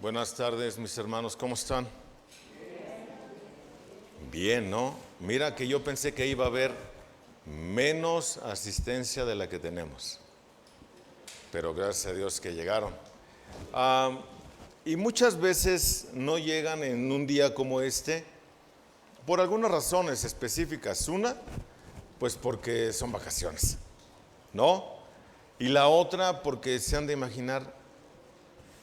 Buenas tardes, mis hermanos, ¿cómo están? Bien, ¿no? Mira que yo pensé que iba a haber menos asistencia de la que tenemos, pero gracias a Dios que llegaron. Y muchas veces no llegan en un día como este por algunas razones específicas. Una, pues porque son vacaciones, ¿no? Y la otra, porque se han de imaginar,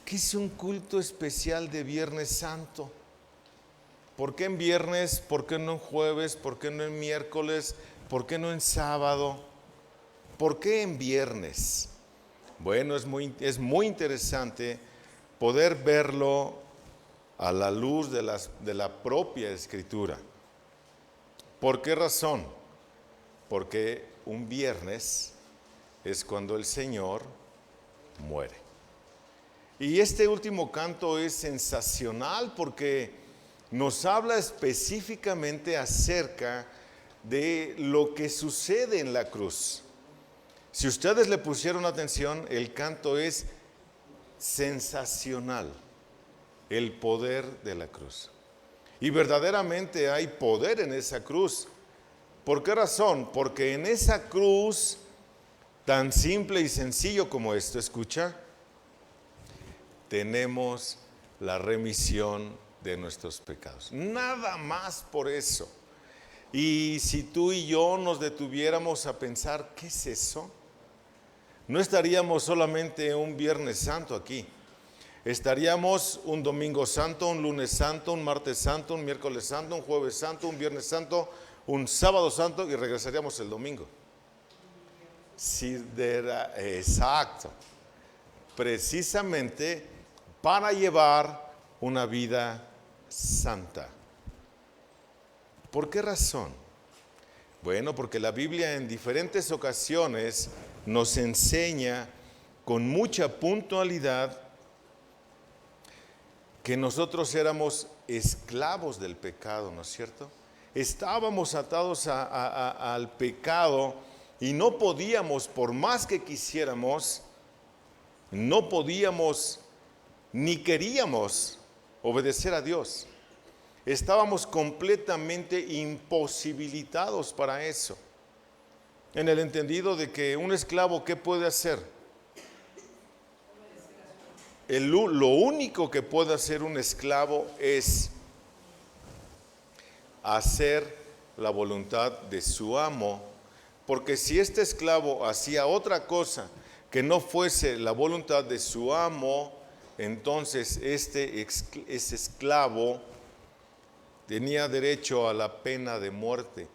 ¿qué es un culto especial de Viernes Santo? ¿Por qué en viernes? ¿Por qué no en jueves? ¿Por qué no en miércoles? ¿Por qué no en sábado? ¿Por qué en viernes? Bueno, es muy interesante poder verlo a la luz de la propia Escritura. ¿Por qué razón? Porque un viernes es cuando el Señor muere. Y este último canto es sensacional porque nos habla específicamente acerca de lo que sucede en la cruz. Si ustedes le pusieron atención, el canto es sensacional, el poder de la cruz. Y verdaderamente hay poder en esa cruz. ¿Por qué razón? Porque en esa cruz, tan simple y sencillo como esto, escucha, tenemos la remisión de nuestros pecados. Nada más por eso. Y si tú y yo nos detuviéramos a pensar, ¿qué es eso? No estaríamos solamente un Viernes Santo aquí. Estaríamos un Domingo Santo, un Lunes Santo, un Martes Santo, un Miércoles Santo, un Jueves Santo, un Viernes Santo, un Sábado Santo y regresaríamos el domingo. Exacto. Precisamente para llevar una vida santa. ¿Por qué razón? Bueno, porque la Biblia en diferentes ocasiones nos enseña con mucha puntualidad que nosotros éramos esclavos del pecado, ¿no es cierto? Estábamos atados al pecado y no podíamos, por más que quisiéramos, no podíamos ni queríamos obedecer a Dios. Estábamos completamente imposibilitados para eso. En el entendido de que un esclavo, ¿qué puede hacer? Lo único que puede hacer un esclavo es hacer la voluntad de su amo, porque si este esclavo hacía otra cosa que no fuese la voluntad de su amo, entonces ese esclavo tenía derecho a la pena de muerte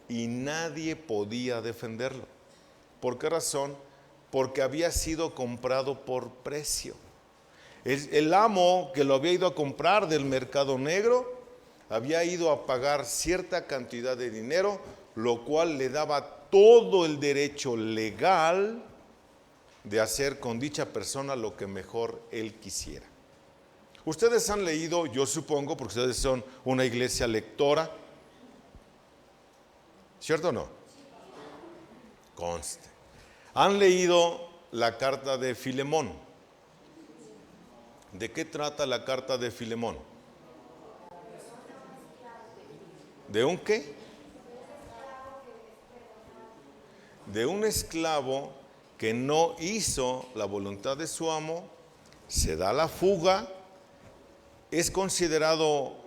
y nadie podía defenderlo. ¿Por qué razón? Porque había sido comprado por precio. El amo que lo había ido a comprar del mercado negro había ido a pagar cierta cantidad de dinero, lo cual le daba todo el derecho legal de hacer con dicha persona lo que mejor él quisiera. Ustedes han leído, yo supongo, porque ustedes son una iglesia lectora, ¿cierto o no? Conste. Han leído la carta de Filemón. ¿De qué trata la carta de Filemón? ¿De un qué? De un esclavo que no hizo la voluntad de su amo, se da la fuga, es considerado,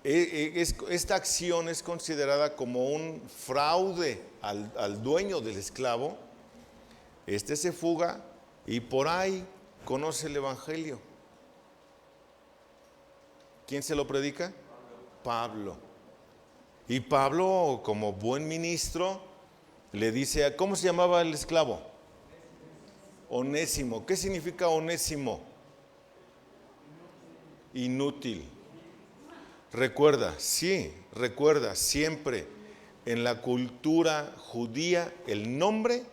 esta acción es considerada como un fraude al dueño del esclavo. Este se fuga y por ahí conoce el evangelio. ¿Quién se lo predica? Pablo. Y Pablo, como buen ministro, le dice, ¿cómo se llamaba el esclavo? Onésimo. ¿Qué significa onésimo? Inútil. Recuerda siempre en la cultura judía el nombre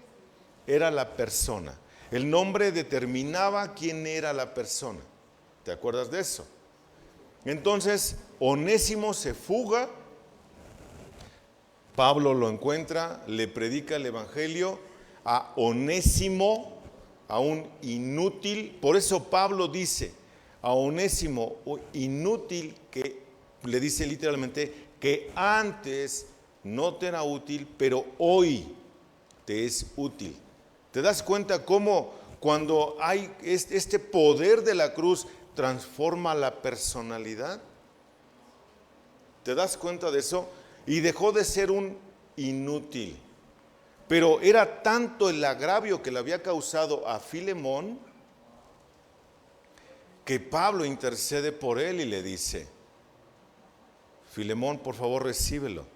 era la persona. El nombre determinaba quién era la persona. ¿Te acuerdas de eso? Entonces, Onésimo se fuga, Pablo lo encuentra, le predica el evangelio a Onésimo, a un inútil. Por eso Pablo dice, a Onésimo, inútil, que le dice literalmente que antes no te era útil, pero hoy te es útil. ¿Te das cuenta cómo cuando hay este poder de la cruz transforma la personalidad? ¿Te das cuenta de eso? Y dejó de ser un inútil. Pero era tanto el agravio que le había causado a Filemón que Pablo intercede por él y le dice: Filemón, por favor, recíbelo,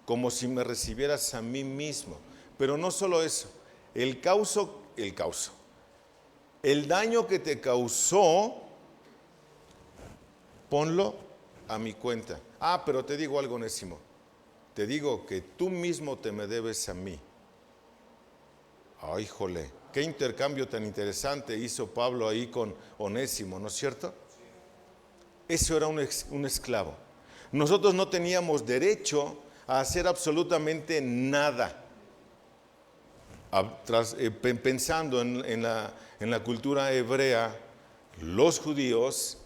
como si me recibieras a mí mismo. Pero no solo eso, el daño que te causó, ponlo a mi cuenta. Pero te digo algo, Onésimo. Te digo que tú mismo te me debes a mí. Ay, jole, qué intercambio tan interesante hizo Pablo ahí con Onésimo, ¿no es cierto? Eso era un esclavo. Nosotros no teníamos derecho a hacer absolutamente nada. Pensando en la cultura hebrea, los judíos,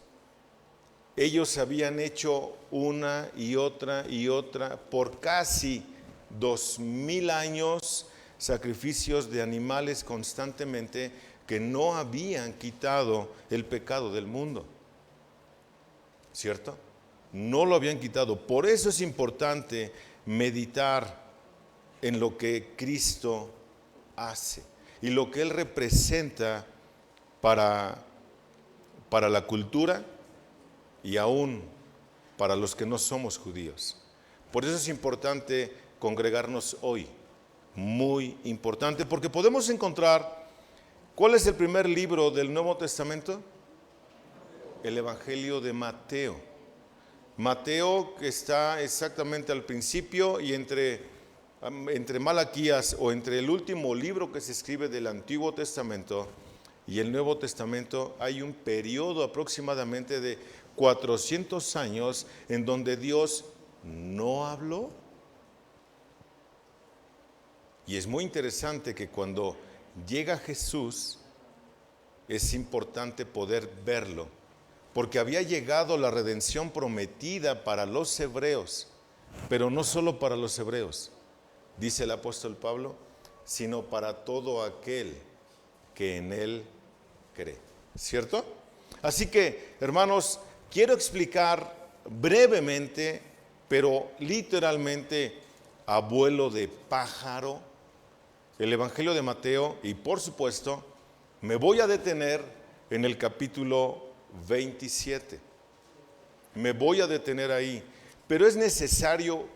ellos habían hecho una y otra por casi 2000 años, sacrificios de animales constantemente que no habían quitado el pecado del mundo. ¿Cierto? No lo habían quitado. Por eso es importante meditar en lo que Cristo hace y lo que Él representa para la cultura y aún para los que no somos judíos. Por eso es importante congregarnos hoy, muy importante, porque podemos encontrar, ¿cuál es el primer libro del Nuevo Testamento? El Evangelio de Mateo. Mateo, que está exactamente al principio y entre Malaquías, o entre el último libro que se escribe del Antiguo Testamento y el Nuevo Testamento, hay un periodo aproximadamente de 400 años en donde Dios no habló. Y es muy interesante que cuando llega Jesús es importante poder verlo, porque había llegado la redención prometida para los hebreos, pero no solo para los hebreos, dice el apóstol Pablo, sino para todo aquel que en él cree. ¿Cierto? Así que, hermanos, quiero explicar brevemente, pero literalmente a vuelo de pájaro, el Evangelio de Mateo, y por supuesto me voy a detener en el capítulo 27. Me voy a detener ahí, pero es necesario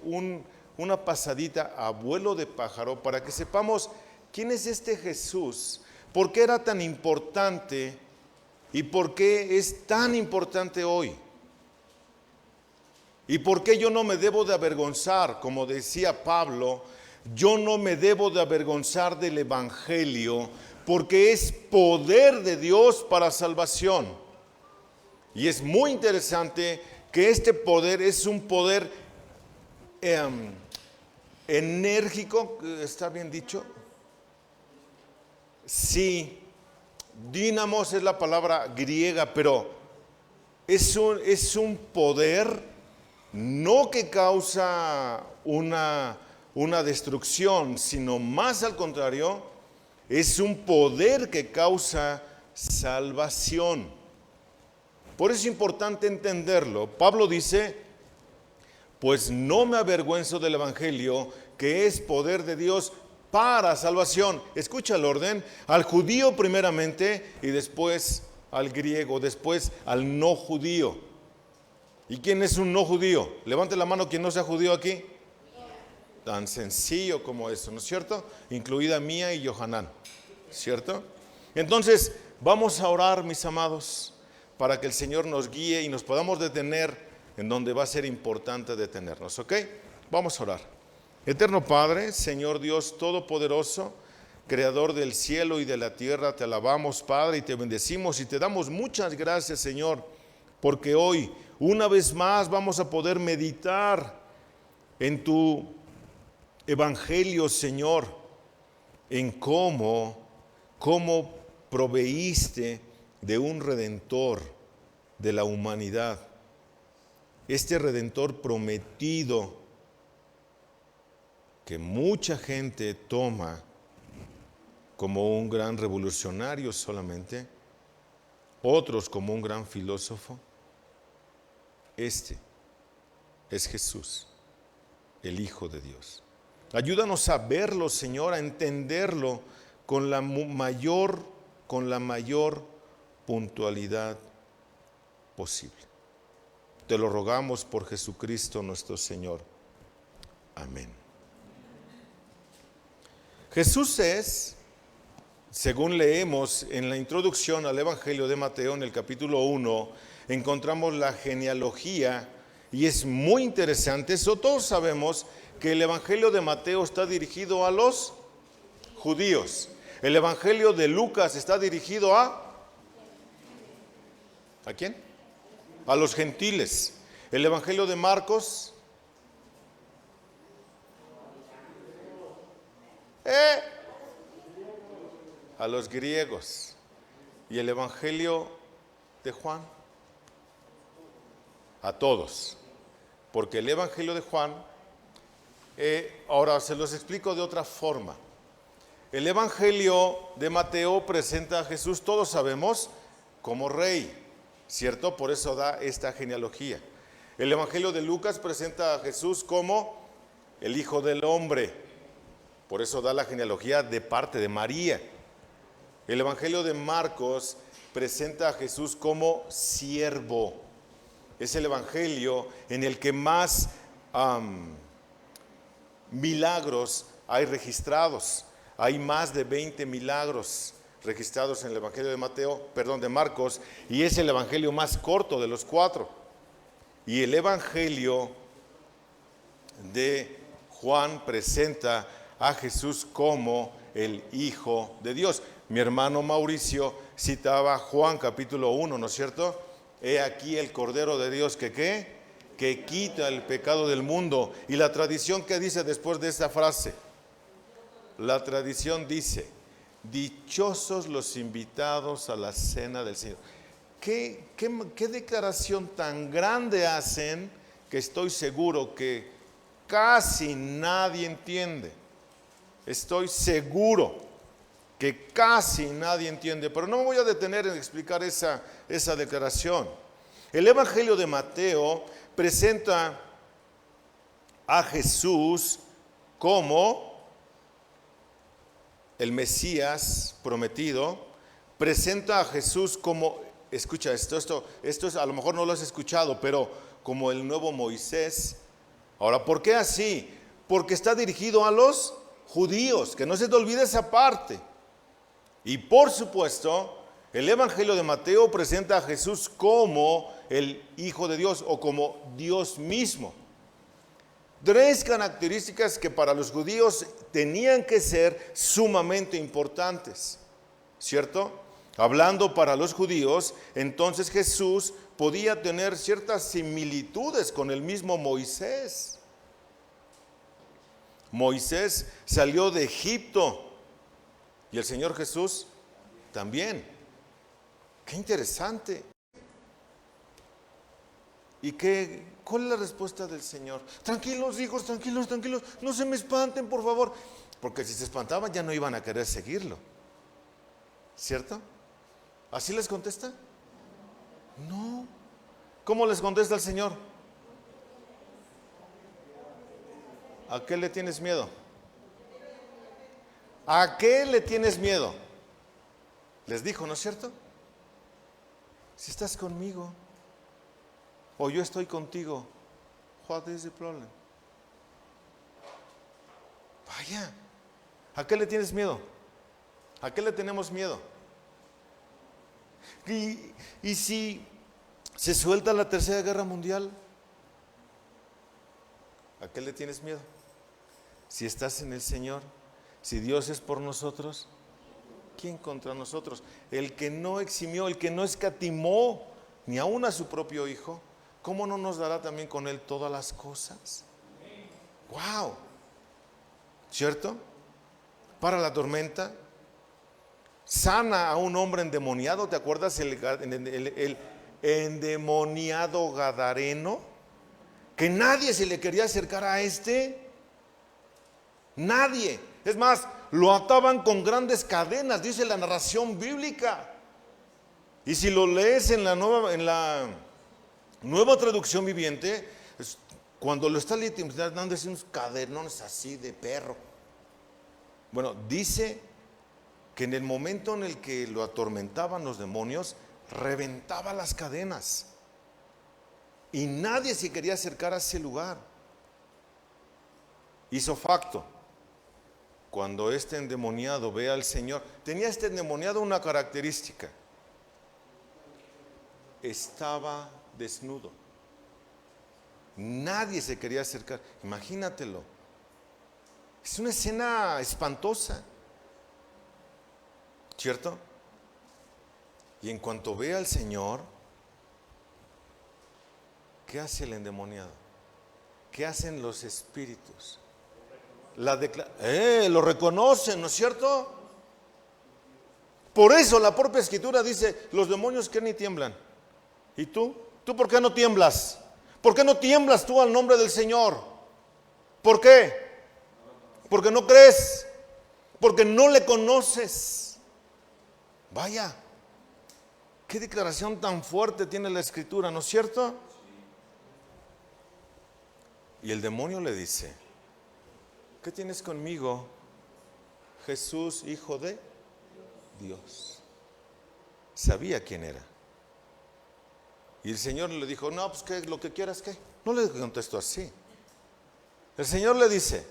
una pasadita a vuelo de pájaro para que sepamos quién es este Jesús, por qué era tan importante y por qué es tan importante hoy. ¿Y por qué yo no me debo de avergonzar? Como decía Pablo, yo no me debo de avergonzar del Evangelio, porque es poder de Dios para salvación. Y es muy interesante que este poder es un poder enérgico, ¿está bien dicho? Sí, dínamos es la palabra griega, pero es un poder no que causa una destrucción, sino más al contrario, es un poder que causa salvación. Por eso es importante entenderlo. Pablo dice, pues no me avergüenzo del Evangelio, que es poder de Dios para salvación. Escucha el orden: al judío primeramente y después al griego, después al no judío. ¿Y quién es un no judío? Levante la mano quien no sea judío aquí. Tan sencillo como eso, ¿no es cierto? Incluida Mía y Johanán, ¿cierto? Entonces, vamos a orar, mis amados, para que el Señor nos guíe y nos podamos detener en donde va a ser importante detenernos, ¿ok? Vamos a orar. Eterno Padre, Señor Dios Todopoderoso, Creador del cielo y de la tierra, te alabamos, Padre, y te bendecimos y te damos muchas gracias, Señor, porque hoy, una vez más, vamos a poder meditar en tu Evangelio, Señor, en cómo proveíste de un redentor de la humanidad. Este redentor prometido que mucha gente toma como un gran revolucionario solamente, otros como un gran filósofo. Este es Jesús, el Hijo de Dios. Ayúdanos a verlo, Señor, a entenderlo con la mayor puntualidad posible. Te lo rogamos por Jesucristo nuestro Señor. Amén. Jesús es, según leemos en la introducción al Evangelio de Mateo, en el capítulo 1, encontramos la genealogía y es muy interesante. Eso todos sabemos que el Evangelio de Mateo está dirigido a los judíos. El Evangelio de Lucas está dirigido ¿a quién? A los gentiles. El Evangelio de Marcos a los griegos. Y el Evangelio de Juan a todos. Porque el Evangelio de Juan, ahora se los explico de otra forma. El Evangelio de Mateo presenta a Jesús, todos sabemos, como rey, ¿cierto? Por eso da esta genealogía. El Evangelio de Lucas presenta a Jesús como el Hijo del Hombre, por eso da la genealogía de parte de María. El Evangelio de Marcos presenta a Jesús como siervo. Es el Evangelio en el que más milagros hay registrados. Hay más de 20 milagros registrados en el Evangelio de Marcos, y es el Evangelio más corto de los 4. Y el Evangelio de Juan presenta a Jesús como el Hijo de Dios. Mi hermano Mauricio citaba Juan capítulo 1, ¿no es cierto? He aquí el Cordero de Dios que quita el pecado del mundo. Y la tradición, ¿qué dice después de esta frase? La tradición dice: dichosos los invitados a la cena del Señor. ¿Qué declaración tan grande hacen que estoy seguro que casi nadie entiende? Estoy seguro que casi nadie entiende, pero no me voy a detener en explicar esa declaración. El Evangelio de Mateo presenta a Jesús como el Mesías prometido, presenta a Jesús como, escucha esto es, a lo mejor no lo has escuchado, pero como el nuevo Moisés. Ahora, ¿por qué así? Porque está dirigido a los judíos, que no se te olvide esa parte. Y por supuesto, el Evangelio de Mateo presenta a Jesús como el Hijo de Dios o como Dios mismo. 3 características que para los judíos tenían que ser sumamente importantes, ¿cierto? Hablando para los judíos, entonces Jesús podía tener ciertas similitudes con el mismo Moisés. Moisés salió de Egipto y el Señor Jesús también. Qué interesante. ¿Y cuál es la respuesta del Señor? Tranquilos, hijos, tranquilos, no se me espanten, por favor. Porque si se espantaban ya no iban a querer seguirlo, ¿cierto? ¿Así les contesta? No. ¿Cómo les contesta el Señor? ¿A qué le tienes miedo? ¿A qué le tienes miedo? Les dijo, ¿no es cierto? Si estás conmigo o yo estoy contigo, what is the problem? Vaya, ¿a qué le tienes miedo? ¿A qué le tenemos miedo? Y si se suelta la Tercera Guerra Mundial, ¿a qué le tienes miedo? Si estás en el Señor, si Dios es por nosotros, ¿quién contra nosotros? El que no eximió, el que no escatimó ni aún a su propio Hijo, ¿cómo no nos dará también con Él todas las cosas? ¡Wow! ¿Cierto? Para la tormenta. sana a un hombre endemoniado. ¿Te acuerdas el endemoniado gadareno? Que nadie se le quería acercar a este. Nadie. Es más, lo ataban con grandes cadenas, dice la narración bíblica. Y si lo lees en la nueva traducción viviente, cuando lo está dando unos cadenones así de perro. Bueno, dice que en el momento en el que lo atormentaban los demonios, reventaba las cadenas. Y nadie se quería acercar a ese lugar. Hizo facto. Cuando este endemoniado ve al Señor, tenía este endemoniado una característica: estaba desnudo. Nadie se quería acercar. Imagínatelo. Es una escena espantosa, ¿cierto? Y en cuanto ve al Señor, ¿qué hace el endemoniado? ¿Qué hacen los espíritus? Lo reconocen, ¿no es cierto? Por eso la propia Escritura dice: los demonios que ni tiemblan. ¿Y tú? ¿Tú por qué no tiemblas? ¿Por qué no tiemblas tú al nombre del Señor? ¿Por qué? Porque no crees, porque no le conoces. Vaya, qué declaración tan fuerte tiene la Escritura, ¿no es cierto? Y el demonio le dice: ¿qué tienes conmigo, Jesús, hijo de Dios? Sabía quién era. Y el Señor le dijo: no, pues ¿qué? Lo que quieras, ¿qué? No le contestó así. El Señor le dice: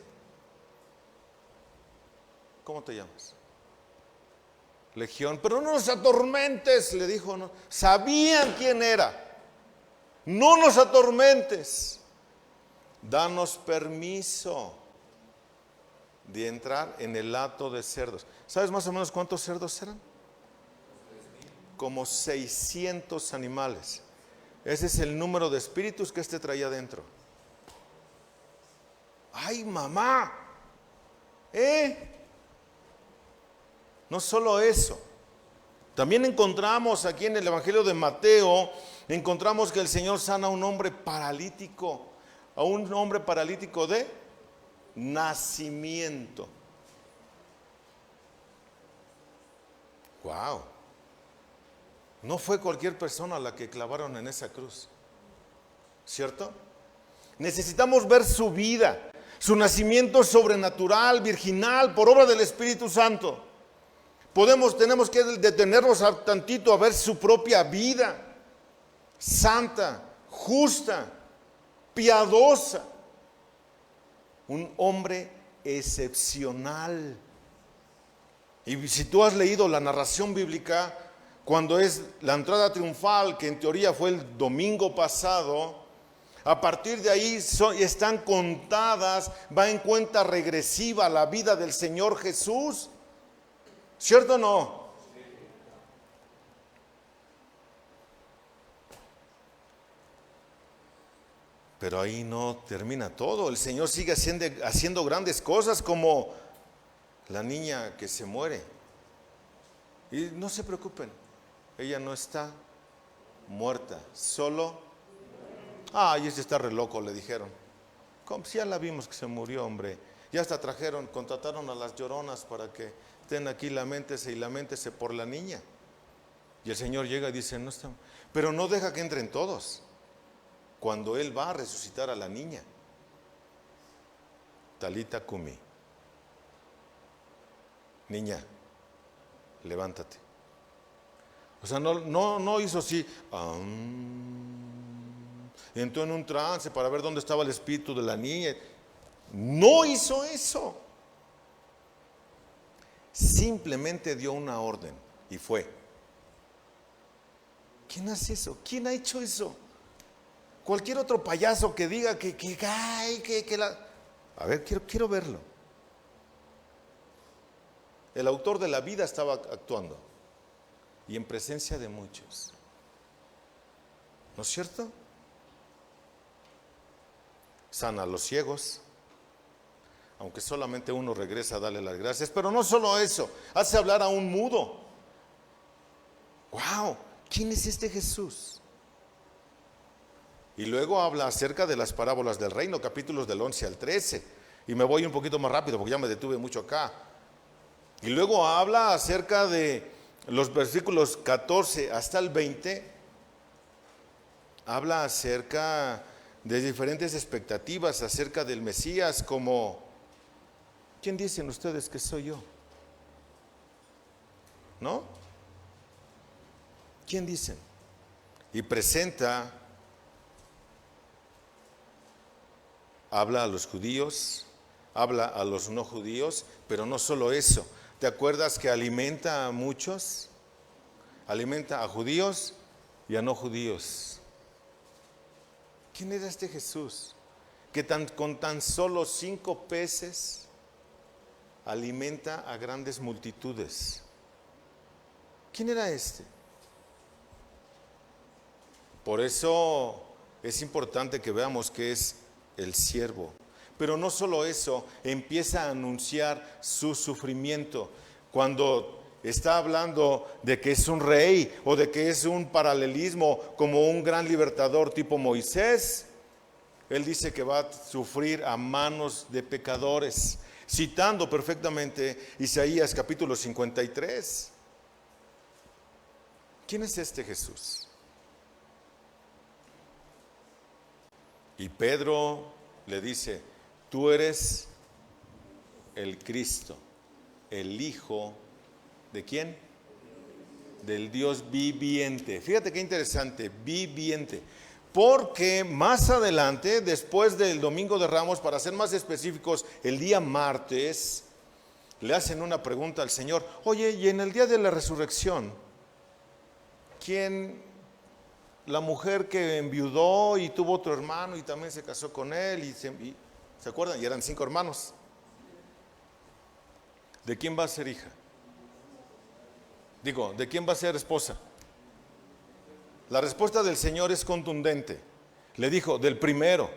¿cómo te llamas? Legión. Pero no nos atormentes, le dijo. No. Sabían quién era. No nos atormentes. Danos permiso de entrar en el hato de cerdos. ¿Sabes más o menos cuántos cerdos eran? Como 600 animales. Ese es el número de espíritus que este traía dentro. ¡Ay, mamá! No solo eso. También encontramos aquí en el Evangelio de Mateo, encontramos que el Señor sana a un hombre paralítico. A un hombre paralítico de nacimiento. ¡Wow! No fue cualquier persona la que clavaron en esa cruz, ¿cierto? Necesitamos ver su vida, su nacimiento sobrenatural, virginal, por obra del Espíritu Santo. Tenemos que detenernos tantito a ver su propia vida, santa, justa, piadosa. Un hombre excepcional. Y si tú has leído la narración bíblica, cuando es la entrada triunfal, que en teoría fue el domingo pasado, a partir de ahí están contadas, va en cuenta regresiva la vida del Señor Jesús. ¿Cierto o no? Pero ahí no termina todo. El Señor sigue haciendo grandes cosas, como la niña que se muere. Y no se preocupen, ella no está muerta, solo... y ese está re loco, le dijeron. ¿Cómo? Si ya la vimos que se murió, hombre. Ya hasta contrataron a las lloronas para que estén aquí, laméntese por la niña. Y el Señor llega y dice: no está, pero no deja que entren todos. Cuando Él va a resucitar a la niña, Talita Cumi, niña, levántate. O sea, no hizo así, entró en un trance para ver dónde estaba el espíritu de la niña. No hizo eso. Simplemente dio una orden y fue. ¿Quién hace eso? ¿Quién ha hecho eso? Cualquier otro payaso que diga A ver, quiero verlo. El autor de la vida estaba actuando, y en presencia de muchos. ¿No es cierto? Sana a los ciegos, aunque solamente uno regresa a darle las gracias. Pero no solo eso, hace hablar a un mudo. wow, ¿quién es este Jesús? Y luego habla acerca de las parábolas del reino, capítulos del 11 al 13. Y me voy un poquito más rápido porque ya me detuve mucho acá. Y luego habla acerca de los versículos 14 hasta el 20. Habla acerca de diferentes expectativas acerca del Mesías, como, ¿quién dicen ustedes que soy yo? ¿No? ¿Quién dicen? Y presenta, habla a los judíos, habla a los no judíos, pero no solo eso. ¿Te acuerdas que alimenta a muchos? Alimenta a judíos y a no judíos. ¿Quién era este Jesús? Que con tan solo 5 peces alimenta a grandes multitudes. ¿Quién era este? Por eso es importante que veamos que es el siervo. Pero no solo eso, empieza a anunciar su sufrimiento. Cuando está hablando de que es un rey o de que es un paralelismo como un gran libertador tipo Moisés, él dice que va a sufrir a manos de pecadores, citando perfectamente Isaías capítulo 53. ¿Quién es este Jesús? Y Pedro le dice, tú eres el Cristo, el Hijo ¿de quién? Del Dios viviente. Fíjate qué interesante, viviente. Porque más adelante, después del Domingo de Ramos, para ser más específicos, el día martes, le hacen una pregunta al Señor. Oye, y en el día de la resurrección, ¿quién? La mujer que enviudó y tuvo otro hermano y también se casó con él. ¿Se acuerdan? Y eran 5 hermanos. ¿De quién va a ser hija? Digo, ¿de quién va a ser esposa? La respuesta del Señor es contundente. Le dijo, del primero.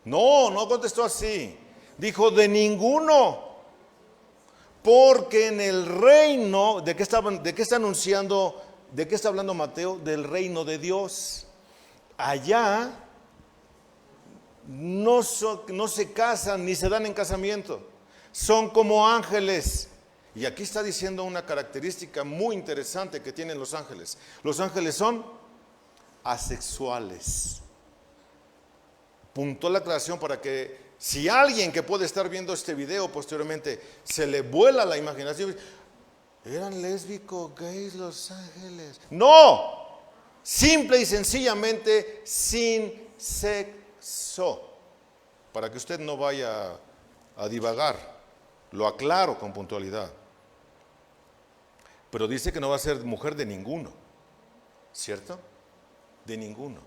No contestó así. Dijo, de ninguno. Porque en el reino, ¿de qué está anunciando? ¿De qué está hablando Mateo? Del reino de Dios. Allá no se casan ni se dan en casamiento. Son como ángeles. Y aquí está diciendo una característica muy interesante que tienen los ángeles. Los ángeles son asexuales. Punto la aclaración para que si alguien que puede estar viendo este video posteriormente se le vuela la imaginación, eran lésbicos, gays los ángeles. No, simple y sencillamente sin sexo. Para que usted no vaya a divagar, lo aclaro con puntualidad. Pero dice que no va a ser mujer de ninguno, ¿cierto? De ninguno.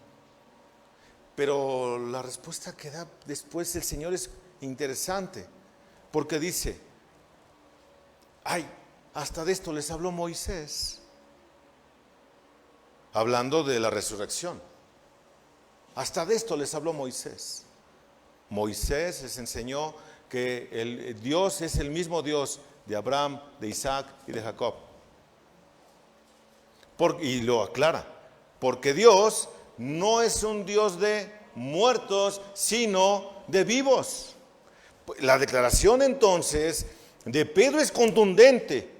Pero la respuesta que da después el Señor es interesante, porque dice, hasta de esto les habló Moisés, hablando de la resurrección. Hasta de esto les habló Moisés. Moisés les enseñó que el Dios es el mismo Dios de Abraham, de Isaac y de Jacob. Y lo aclara, porque Dios no es un Dios de muertos, sino de vivos. La declaración entonces de Pedro es contundente.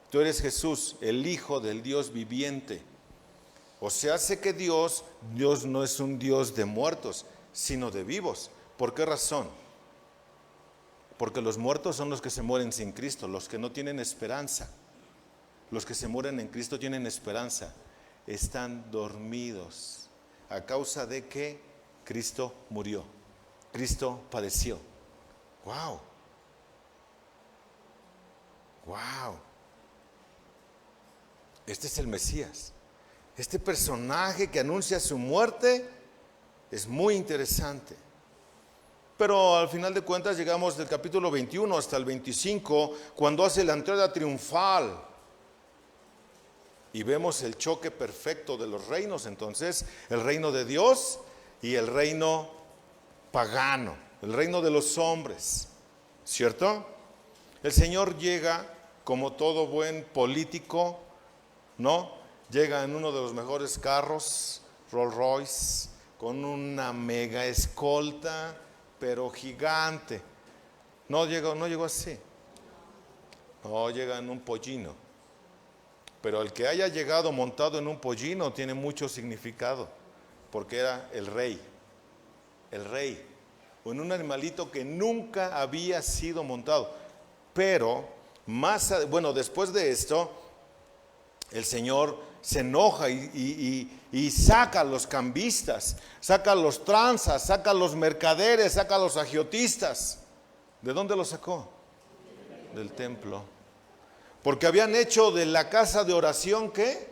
Tú eres Jesús, el Hijo del Dios viviente. O sea, hace que Dios no es un Dios de muertos, sino de vivos. ¿Por qué razón? Porque los muertos son los que se mueren sin Cristo, los que no tienen esperanza. Los que se mueren en Cristo tienen esperanza. Están dormidos a causa de que Cristo murió. Cristo padeció. ¡Wow! ¡Wow! Este es el Mesías. Este personaje que anuncia su muerte es muy interesante. Pero al final de cuentas llegamos del capítulo 21 hasta el 25, cuando hace la entrada triunfal. Y vemos el choque perfecto de los reinos, entonces, el reino de Dios y el reino pagano, el reino de los hombres, ¿cierto? El Señor llega como todo buen político, ¿no? Llega en uno de los mejores carros, Rolls Royce, con una mega escolta, pero gigante. No llegó así. No, llega en un pollino. Pero el que haya llegado montado en un pollino tiene mucho significado, porque era el rey, o en un animalito que nunca había sido montado. Pero después de esto, el Señor se enoja y saca a los cambistas, saca a los tranzas, saca a los mercaderes, saca a los agiotistas. ¿De dónde los sacó? Del templo. Porque habían hecho de la casa de oración, ¿qué?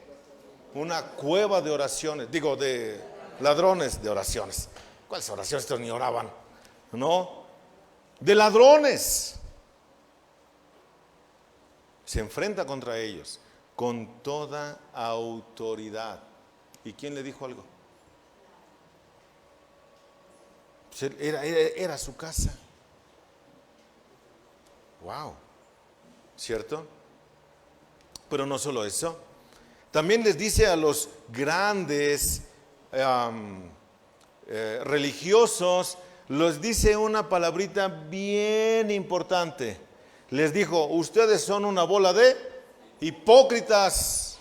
Una cueva de oraciones, de ladrones de oraciones. ¿Cuáles oraciones? Estos ni oraban, ¿no? De ladrones. Se enfrenta contra ellos con toda autoridad. ¿Y quién le dijo algo? Era su casa. Wow, ¿cierto? Pero no solo eso, también les dice a los grandes religiosos, les dice una palabrita bien importante. Les dijo: ustedes son una bola de hipócritas.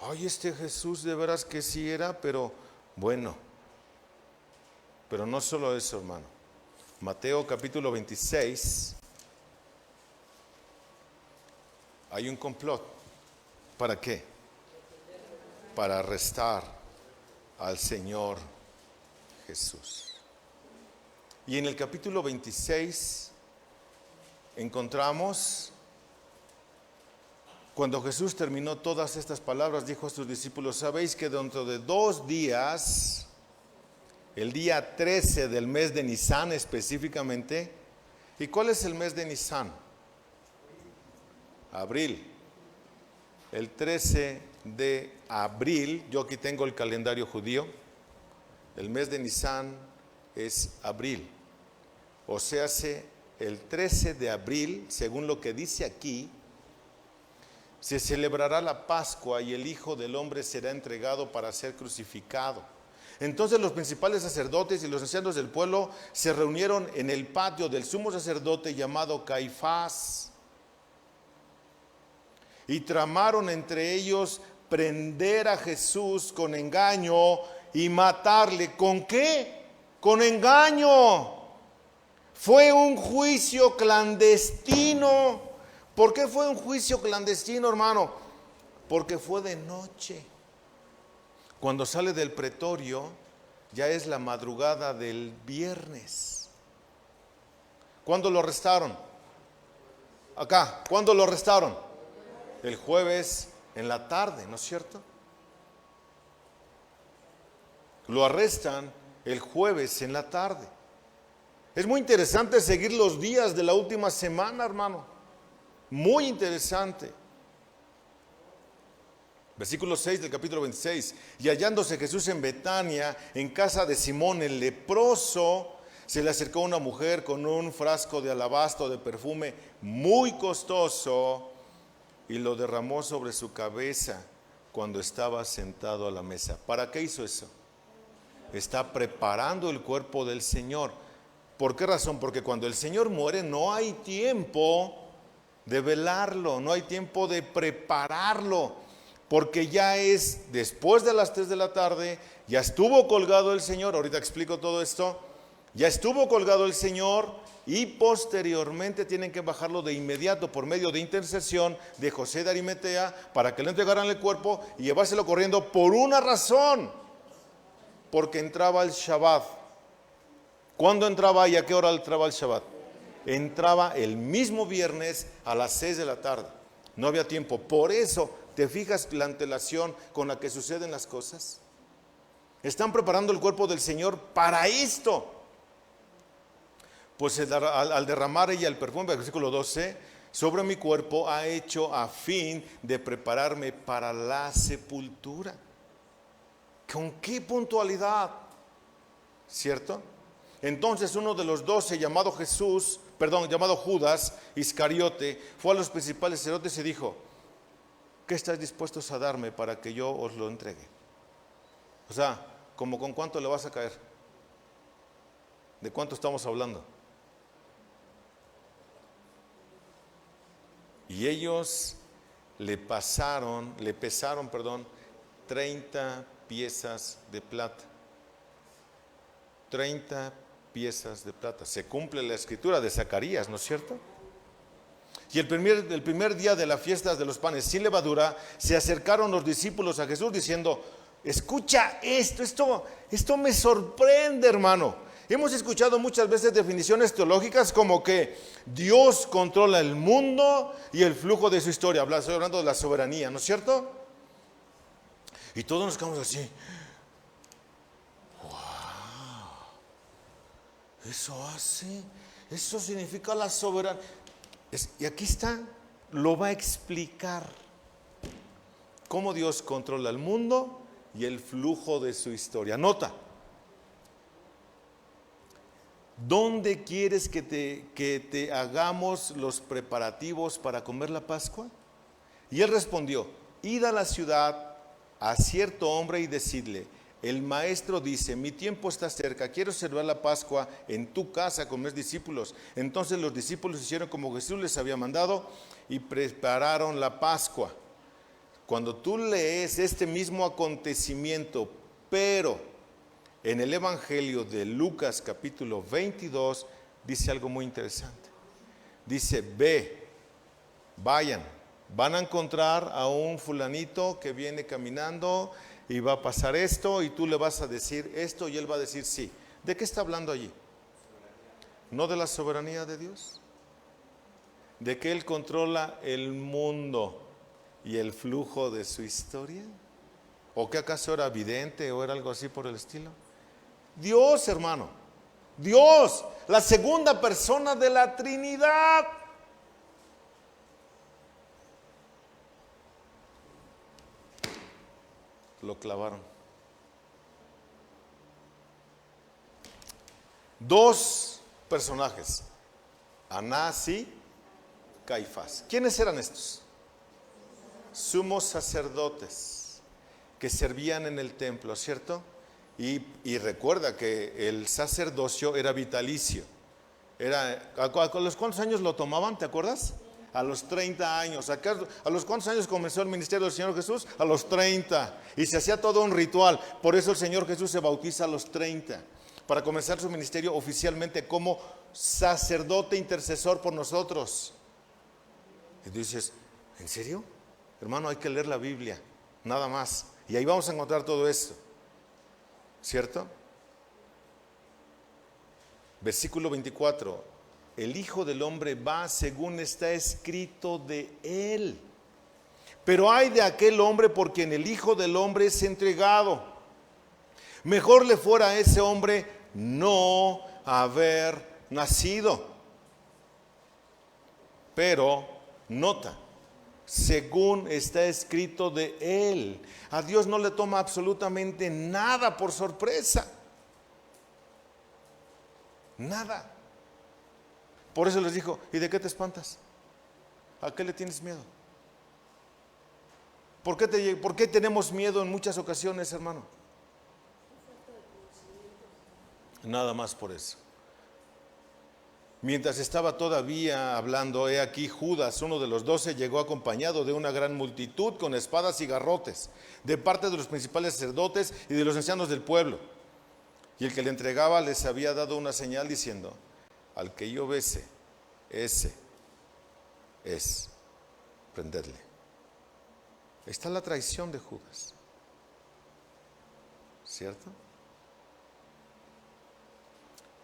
Ay, este Jesús de veras que sí era, pero bueno. Pero no solo eso, hermano. Mateo capítulo 26. Hay un complot. ¿Para qué? Para arrestar al Señor Jesús. Y en el capítulo 26 encontramos, cuando Jesús terminó todas estas palabras, dijo a sus discípulos: sabéis que dentro de 2 días, el día 13 del mes de Nisán específicamente. ¿Y cuál es el mes de Nisán? Abril. El 13 de abril, yo aquí tengo el calendario judío, el mes de Nisán es abril. O sea, el 13 de abril, según lo que dice aquí, se celebrará la Pascua y el Hijo del Hombre será entregado para ser crucificado. Entonces los principales sacerdotes y los ancianos del pueblo se reunieron en el patio del sumo sacerdote llamado Caifás y tramaron entre ellos prender a Jesús con engaño y matarle. ¿Con qué? Con engaño. Fue un juicio clandestino. ¿Por qué fue un juicio clandestino, hermano? Porque fue de noche. Cuando sale del pretorio, ya es la madrugada del viernes. ¿Cuándo lo arrestaron? Acá, ¿cuándo lo arrestaron? El jueves en la tarde, ¿no es cierto? Lo arrestan el jueves en la tarde. Es muy interesante seguir los días de la última semana, hermano. Muy interesante. Versículo 6 del capítulo 26. Y hallándose Jesús en Betania, en casa de Simón el leproso, se le acercó una mujer con un frasco de alabastro de perfume muy costoso y lo derramó sobre su cabeza cuando estaba sentado a la mesa. ¿Para qué hizo eso? Está preparando el cuerpo del Señor. ¿Por qué razón? Porque cuando el Señor muere no hay tiempo de velarlo, no hay tiempo de prepararlo, porque ya es después de las 3 de la tarde, ya estuvo colgado el Señor. Ahorita explico todo esto. Ya estuvo colgado el Señor y posteriormente tienen que bajarlo de inmediato por medio de intercesión de José de Arimatea para que le entregaran el cuerpo y llevárselo corriendo por una razón, porque entraba el Shabbat. ¿Cuándo entraba y a qué hora entraba el Shabbat? Entraba el mismo viernes a las 6 de la tarde. No había tiempo. Por eso, ¿te fijas la antelación con la que suceden las cosas? Están preparando el cuerpo del Señor para esto. Pues al derramar ella el perfume, versículo 12, sobre mi cuerpo ha hecho a fin de prepararme para la sepultura. ¿Con qué puntualidad? ¿Cierto? Entonces uno de los 12, llamado Jesús, llamado Judas Iscariote, fue a los principales sacerdotes y dijo: ¿qué estáis dispuestos a darme para que yo os lo entregue? O sea, ¿como con cuánto le vas a caer? ¿De cuánto estamos hablando? Y ellos le pesaron, 30 piezas de plata. 30 piezas de plata. Se cumple la escritura de Zacarías, ¿no es cierto? Y el primer día de la fiesta de los panes sin levadura, se acercaron los discípulos a Jesús diciendo: escucha esto me sorprende, hermano. Hemos escuchado muchas veces definiciones teológicas como que Dios controla el mundo y el flujo de su historia. Estoy hablando de la soberanía, ¿no es cierto? Y todos nos quedamos así. Eso significa la soberanía. Y aquí está, lo va a explicar. Cómo Dios controla el mundo y el flujo de su historia. Nota, ¿dónde quieres que te hagamos los preparativos para comer la Pascua? Y él respondió: id a la ciudad a cierto hombre y decidle: el maestro dice, mi tiempo está cerca, quiero celebrar la Pascua en tu casa con mis discípulos. Entonces los discípulos hicieron como Jesús les había mandado y prepararon la Pascua. Cuando tú lees este mismo acontecimiento, pero en el Evangelio de Lucas capítulo 22, dice algo muy interesante. Dice: vayan, van a encontrar a un fulanito que viene caminando y va a pasar esto, y tú le vas a decir esto, y él va a decir sí. ¿De qué está hablando allí? ¿No de la soberanía de Dios? ¿De que Él controla el mundo y el flujo de su historia? ¿O que acaso era vidente o era algo así por el estilo? Dios, hermano, Dios, la segunda persona de la Trinidad. Lo clavaron. Dos personajes, Anás y Caifás. ¿Quiénes eran estos? Sumos sacerdotes que servían en el templo, ¿cierto? Y recuerda que el sacerdocio era vitalicio. ¿A los cuántos años lo tomaban? ¿Te acuerdas? A los 30 años. ¿A los cuántos años comenzó el ministerio del Señor Jesús? A los 30. Y se hacía todo un ritual. Por eso el Señor Jesús se bautiza a los 30. Para comenzar su ministerio oficialmente como sacerdote intercesor por nosotros. Y dices: ¿en serio? Hermano, hay que leer la Biblia. Nada más. Y ahí vamos a encontrar todo esto. ¿Cierto? Versículo 24. El Hijo del Hombre va según está escrito de él. Pero ay de aquel hombre por quien el Hijo del Hombre es entregado. Mejor le fuera a ese hombre no haber nacido. Pero, nota, según está escrito de él. A Dios no le toma absolutamente nada por sorpresa. Nada. Por eso les dijo: ¿y de qué te espantas? ¿A qué le tienes miedo? ¿Por qué tenemos miedo en muchas ocasiones, hermano? Nada más por eso. Mientras estaba todavía hablando, he aquí Judas, uno de los 12, llegó acompañado de una gran multitud con espadas y garrotes, de parte de los principales sacerdotes y de los ancianos del pueblo. Y el que le entregaba les había dado una señal diciendo: al que yo bese, ese es, prendedle. Está la traición de Judas, ¿cierto?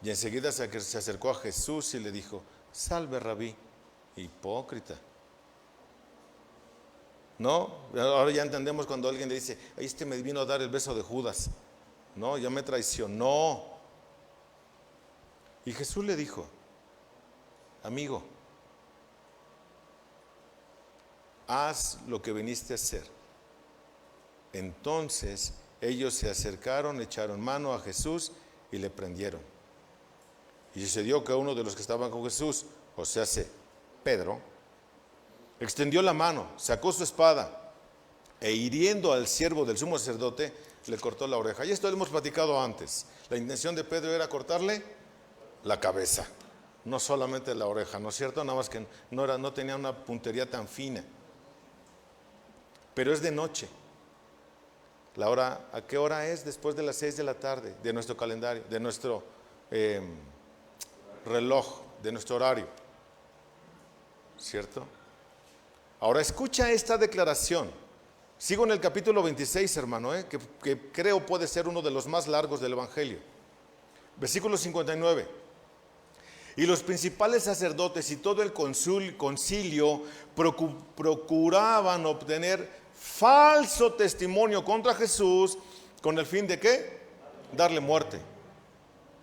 Y enseguida se acercó a Jesús y le dijo: salve, rabí. Hipócrita. No, ahora ya entendemos cuando alguien le dice: este me vino a dar el beso de Judas. No, ya me traicionó. Y Jesús le dijo: amigo, haz lo que viniste a hacer. Entonces ellos se acercaron, echaron mano a Jesús y le prendieron. Y sucedió que uno de los que estaban con Jesús, o sea, Pedro, extendió la mano, sacó su espada e hiriendo al siervo del sumo sacerdote, le cortó la oreja. Y esto lo hemos platicado antes. La intención de Pedro era cortarle la cabeza, no solamente la oreja, ¿no es cierto? Nada más que no tenía una puntería tan fina. Pero es de noche. La hora, ¿a qué hora es? Después de las 6 de la tarde, de nuestro calendario, de nuestro reloj, de nuestro horario. ¿Cierto? Ahora escucha esta declaración. Sigo en el capítulo 26, hermano, que creo puede ser uno de los más largos del Evangelio. Versículo 59. Y los principales sacerdotes y todo el concilio procuraban obtener falso testimonio contra Jesús con el fin de ¿qué? Darle muerte.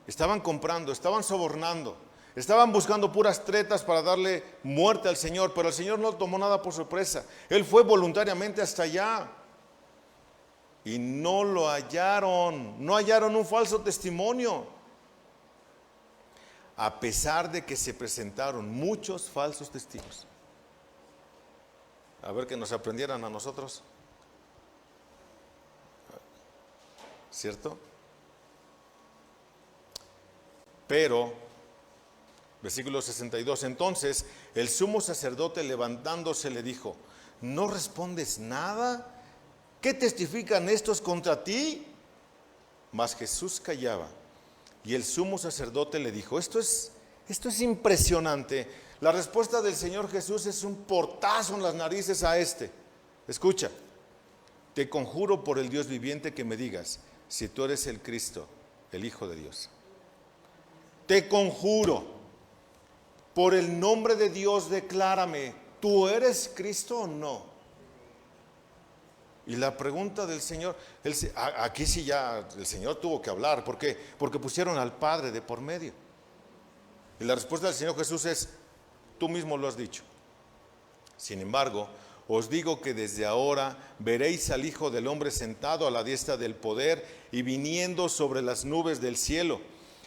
Estaban comprando, estaban sobornando, estaban buscando puras tretas para darle muerte al Señor, pero el Señor no tomó nada por sorpresa. Él fue voluntariamente hasta allá y no lo hallaron, no hallaron un falso testimonio. A pesar de que se presentaron muchos falsos testigos. A ver que nos aprendieran a nosotros. ¿Cierto? Pero, versículo 62, entonces el sumo sacerdote levantándose le dijo, ¿no respondes nada? ¿Qué testifican estos contra ti? Mas Jesús callaba. Y el sumo sacerdote le dijo, esto es impresionante. La respuesta del Señor Jesús es un portazo en las narices a este. Escucha, te conjuro por el Dios viviente que me digas si tú eres el Cristo, el Hijo de Dios. Te conjuro, por el nombre de Dios, declárame, ¿tú eres Cristo o no? Y la pregunta del Señor, aquí sí ya el Señor tuvo que hablar. ¿Por qué? Porque pusieron al Padre de por medio. Y la respuesta del Señor Jesús es, tú mismo lo has dicho. Sin embargo, os digo que desde ahora veréis al Hijo del Hombre sentado a la diestra del poder y viniendo sobre las nubes del cielo.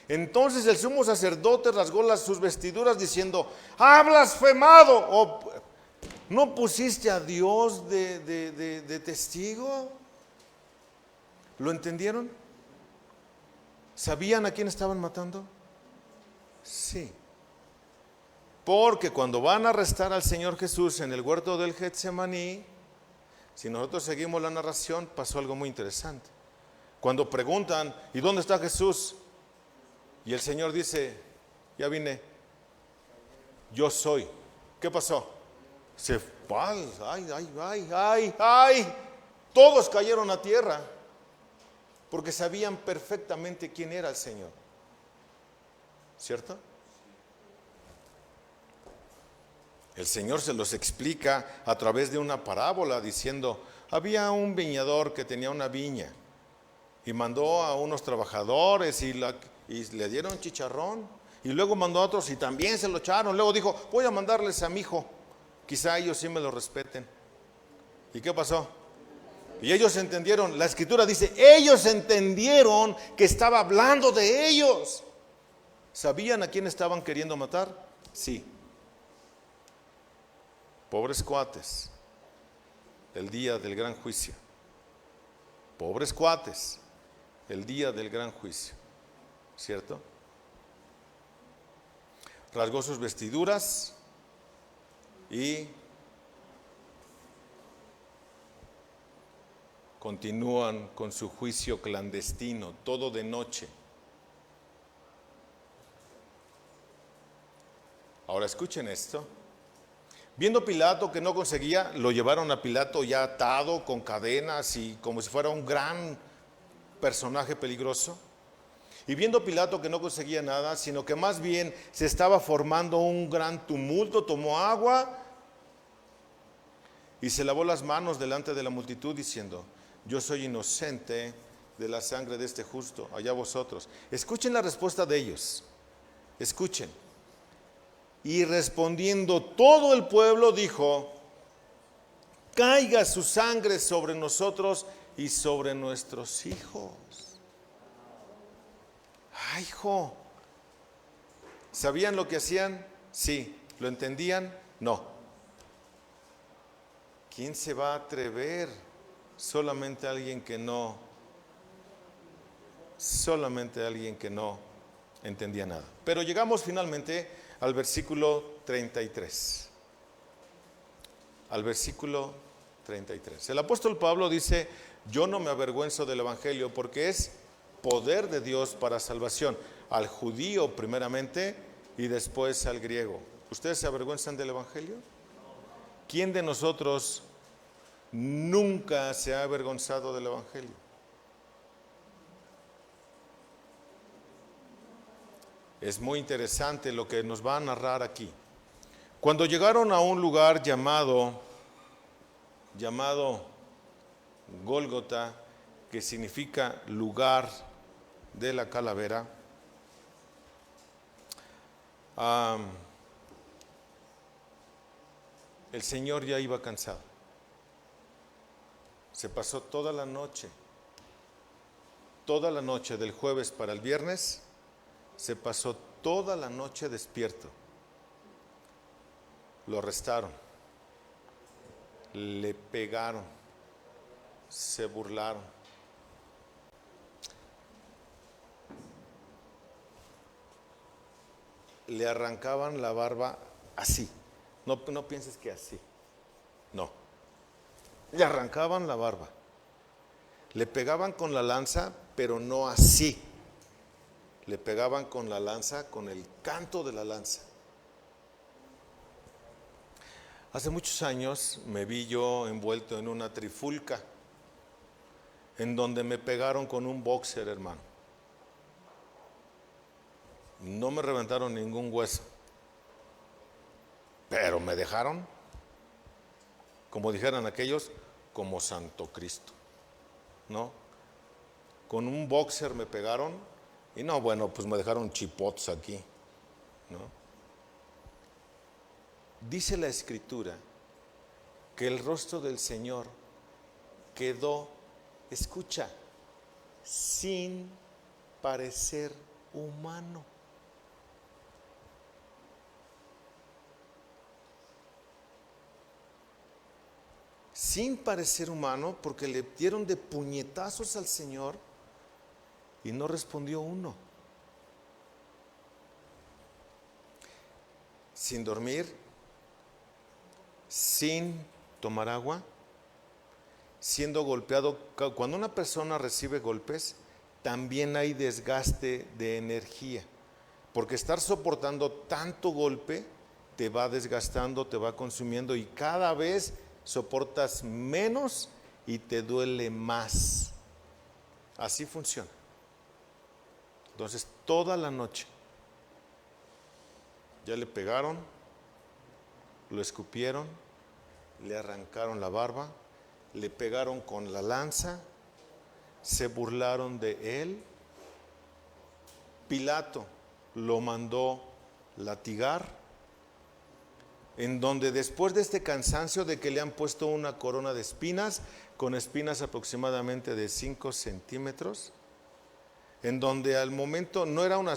Entonces el sumo sacerdote rasgó sus vestiduras diciendo, ¡ha blasfemado! ¿No pusiste a Dios de testigo? ¿Lo entendieron? ¿Sabían a quién estaban matando? Sí. Porque cuando van a arrestar al Señor Jesús en el huerto del Getsemaní, si nosotros seguimos la narración, pasó algo muy interesante. Cuando preguntan, ¿y dónde está Jesús? Y el Señor dice, ya vine, yo soy. ¿Qué pasó? ¡Ay! Todos cayeron a tierra porque sabían perfectamente quién era el Señor. ¿Cierto? El Señor se los explica a través de una parábola diciendo, había un viñador que tenía una viña y mandó a unos trabajadores y le dieron chicharrón y luego mandó a otros y también se lo echaron. Luego dijo, voy a mandarles a mi hijo, quizá ellos sí me lo respeten. ¿Y qué pasó? Y ellos entendieron, la escritura dice, ellos entendieron que estaba hablando de ellos. ¿Sabían a quién estaban queriendo matar? Sí. Pobres cuates, el día del gran juicio. Pobres cuates, el día del gran juicio. ¿Cierto? Rasgó sus vestiduras y continúan con su juicio clandestino, todo de noche. Ahora escuchen esto. Viendo Pilato que no conseguía, lo llevaron a Pilato ya atado con cadenas y como si fuera un gran personaje peligroso. Y viendo Pilato que no conseguía nada, sino que más bien se estaba formando un gran tumulto, tomó agua y se lavó las manos delante de la multitud diciendo, yo soy inocente de la sangre de este justo, allá vosotros. Escuchen la respuesta de ellos, escuchen. Y respondiendo todo el pueblo dijo, caiga su sangre sobre nosotros y sobre nuestros hijos. Ay, hijo, ¿Sabían lo que hacían? Sí. ¿Lo entendían? No. ¿Quién se va a atrever? Solamente alguien que no entendía nada. Pero llegamos finalmente al versículo 33. Al versículo 33. El apóstol Pablo dice: yo no me avergüenzo del evangelio, porque es poder de Dios para salvación, al judío primeramente y después al griego. ¿Ustedes se avergüenzan del evangelio? ¿Quién de nosotros nunca se ha avergonzado del evangelio? Es muy interesante lo que nos va a narrar aquí. Cuando llegaron a un lugar llamado Gólgota, que significa lugar de la calavera, el Señor ya iba cansado. Se pasó toda la noche del jueves para el viernes, se pasó toda la noche despierto. Lo arrestaron, le pegaron, se burlaron. Le arrancaban la barba así. No pienses que así. No. Le arrancaban la barba. Le pegaban con la lanza, pero no así. Le pegaban con la lanza, con el canto de la lanza. Hace muchos años me vi yo envuelto en una trifulca, en donde me pegaron con un boxer, hermano. No me reventaron ningún hueso, pero me dejaron, como dijeran aquellos, como Santo Cristo, ¿no? Con un boxer me pegaron y no, bueno, pues me dejaron chipotes aquí, ¿no? Dice la Escritura que el rostro del Señor quedó, escucha, sin parecer humano. Sin parecer humano, porque le dieron de puñetazos al Señor y no respondió uno. Sin dormir, sin tomar agua, siendo golpeado. Cuando una persona recibe golpes, también hay desgaste de energía, porque estar soportando tanto golpe te va desgastando, te va consumiendo, y cada vez soportas menos y te duele más. Así funciona. Entonces, toda la noche ya le pegaron, lo escupieron, le arrancaron la barba, le pegaron con la lanza, se burlaron de él. Pilato lo mandó latigar, en donde después de este cansancio de que le han puesto una corona de espinas, con espinas aproximadamente de 5 centímetros, en donde al momento no era una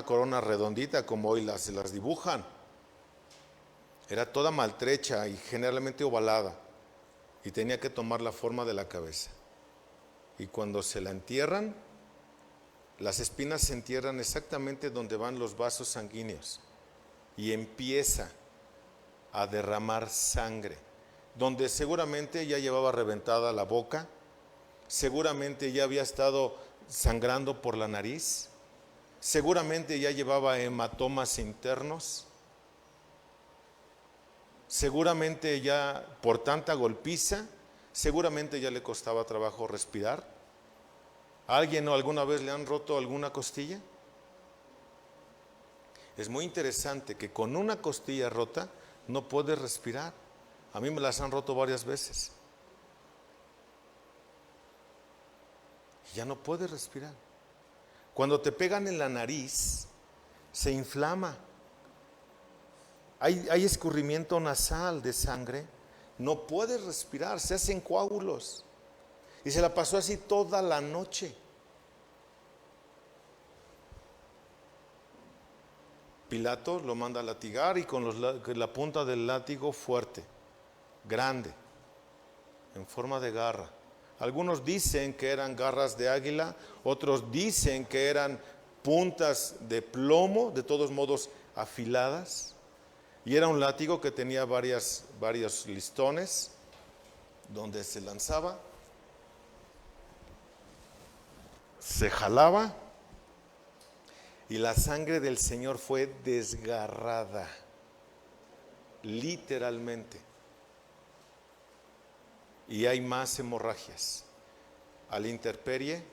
corona redondita como hoy las dibujan, era toda maltrecha y generalmente ovalada, y tenía que tomar la forma de la cabeza. Y cuando se la entierran, las espinas se entierran exactamente donde van los vasos sanguíneos, y empieza a derramar sangre, donde seguramente ya llevaba reventada la boca, seguramente ya había estado sangrando por la nariz, seguramente ya llevaba hematomas internos, seguramente ya por tanta golpiza, seguramente ya le costaba trabajo respirar. ¿A alguien alguna vez le han roto alguna costilla? Es muy interesante que con una costilla rota no puedes respirar. A mí me las han roto varias veces. Ya no puedes respirar. Cuando te pegan en la nariz, se inflama. Hay escurrimiento nasal de sangre. No puedes respirar, se hacen coágulos. Y se la pasó así toda la noche. Pilato lo manda a latigar y con la punta del látigo fuerte, grande, en forma de garra. Algunos dicen que eran garras de águila, otros dicen que eran puntas de plomo, de todos modos afiladas. Y era un látigo que tenía varios listones donde se lanzaba, se jalaba y la sangre del Señor fue desgarrada, literalmente. Y hay más hemorragias a la intemperie,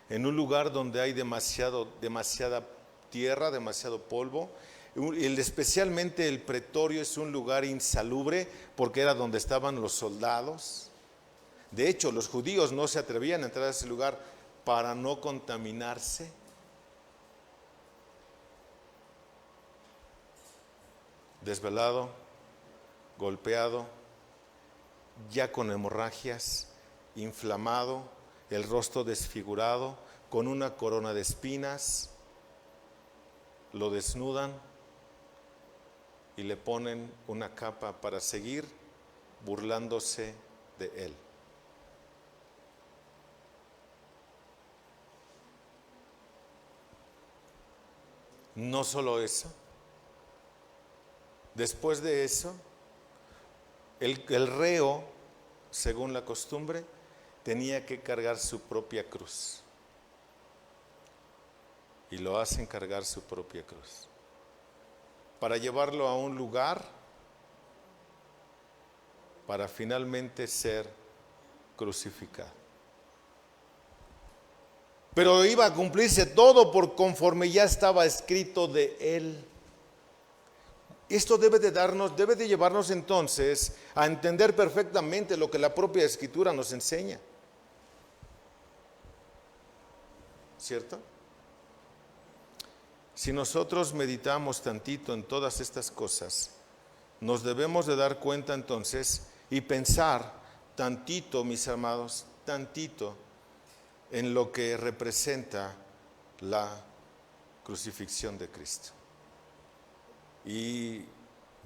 en un lugar donde hay demasiada tierra, demasiado polvo. Especialmente el pretorio es un lugar insalubre porque era donde estaban los soldados. De hecho, los judíos no se atrevían a entrar a ese lugar para no contaminarse. Desvelado, golpeado, ya con hemorragias, inflamado, el rostro desfigurado, con una corona de espinas, lo desnudan y le ponen una capa para seguir burlándose de él. No solo eso, después de eso, el reo, según la costumbre, tenía que cargar su propia cruz. Y lo hacen cargar su propia cruz para llevarlo a un lugar para finalmente ser crucificado. Pero iba a cumplirse todo por conforme ya estaba escrito de él. Esto debe de llevarnos entonces a entender perfectamente lo que la propia Escritura nos enseña. ¿Cierto? Si nosotros meditamos tantito en todas estas cosas, nos debemos de dar cuenta entonces y pensar tantito, mis amados, tantito en lo que representa la crucifixión de Cristo. Y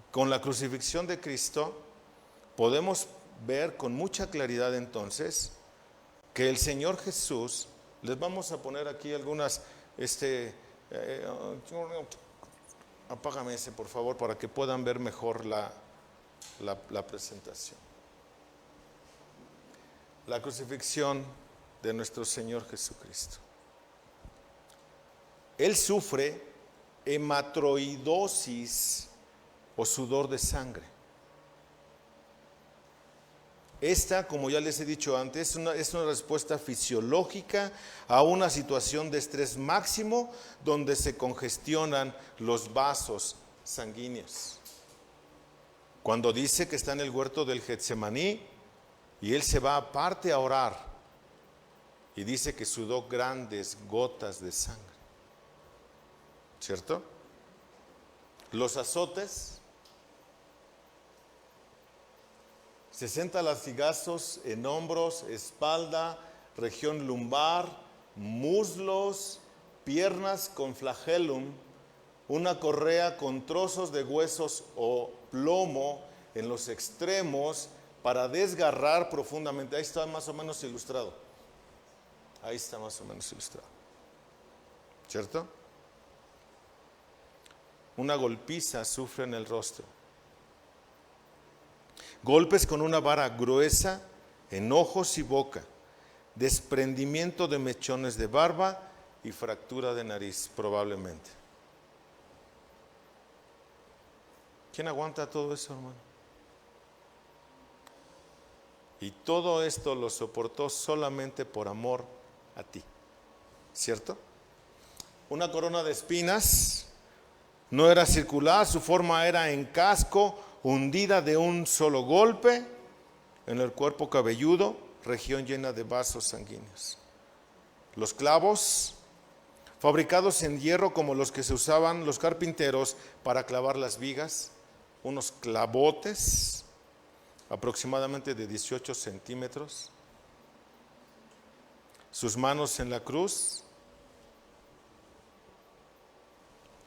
con la crucifixión de Cristo podemos ver con mucha claridad entonces que el Señor Jesús, les vamos a poner aquí algunas, apágame ese por favor para que puedan ver mejor la presentación. La crucifixión de nuestro Señor Jesucristo. Él sufre hematroidosis o sudor de sangre. Esta, como ya les he dicho antes, es una respuesta fisiológica a una situación de estrés máximo donde se congestionan los vasos sanguíneos. Cuando dice que está en el huerto del Getsemaní y él se va aparte a orar y dice que sudó grandes gotas de sangre. ¿Cierto? Los azotes, 60 latigazos en hombros, espalda, región lumbar, muslos, piernas con flagellum, una correa con trozos de huesos o plomo en los extremos para desgarrar profundamente. Ahí está más o menos ilustrado. Ahí está más o menos ilustrado. ¿Cierto? Una golpiza sufre en el rostro. Golpes con una vara gruesa en ojos y boca. Desprendimiento de mechones de barba y fractura de nariz, probablemente. ¿Quién aguanta todo eso, hermano? Y todo esto lo soportó solamente por amor a ti. ¿Cierto? Una corona de espinas. No era circular, su forma era en casco, hundida de un solo golpe en el cuerpo cabelludo, región llena de vasos sanguíneos. Los clavos, fabricados en hierro como los que se usaban los carpinteros para clavar las vigas, unos clavotes aproximadamente de 18 centímetros. Sus manos en la cruz.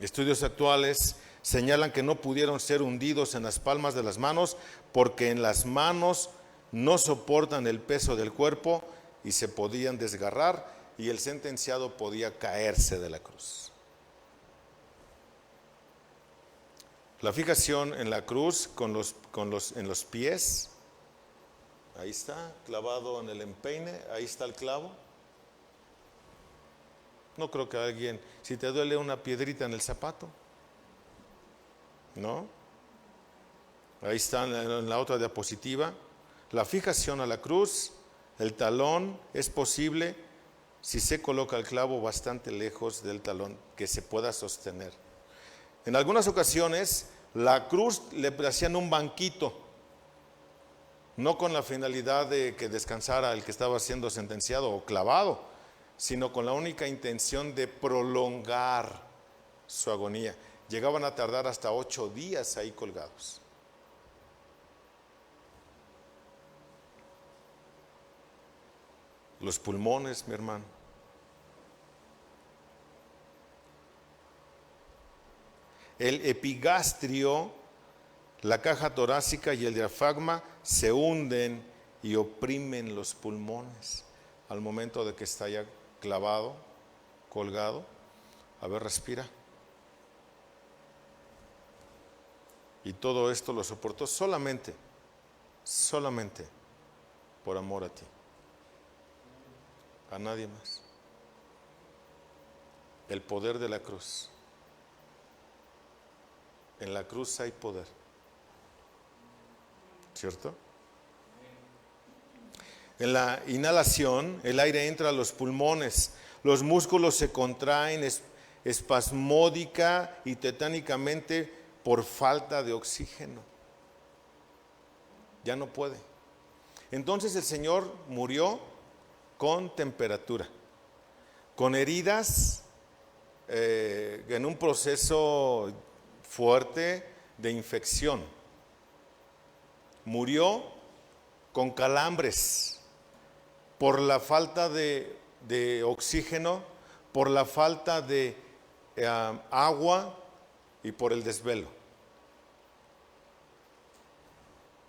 Estudios actuales señalan que no pudieron ser hundidos en las palmas de las manos porque en las manos no soportan el peso del cuerpo y se podían desgarrar y el sentenciado podía caerse de la cruz. La fijación en la cruz en los pies, ahí está, clavado en el empeine, ahí está el clavo. No creo que alguien, si te duele una piedrita en el zapato, ¿no? Ahí está en la otra diapositiva. La fijación a la cruz, el talón, es posible si se coloca el clavo bastante lejos del talón, que se pueda sostener. En algunas ocasiones, la cruz le hacían un banquito, no con la finalidad de que descansara el que estaba siendo sentenciado o clavado, sino con la única intención de prolongar su agonía. Llegaban a tardar hasta 8 días ahí colgados. Los pulmones, mi hermano. El epigastrio, la caja torácica y el diafragma se hunden y oprimen los pulmones al momento de que está ya clavado, colgado. A ver, respira. Y todo esto lo soportó solamente por amor a ti. A nadie más. El poder de la cruz. En la cruz hay poder. ¿Cierto? En la inhalación, el aire entra a los pulmones, los músculos se contraen espasmódica y tetánicamente por falta de oxígeno. Ya no puede. Entonces el Señor murió con temperatura, con heridas en un proceso fuerte de infección. Murió con calambres por la falta de oxígeno, por la falta de agua y por el desvelo.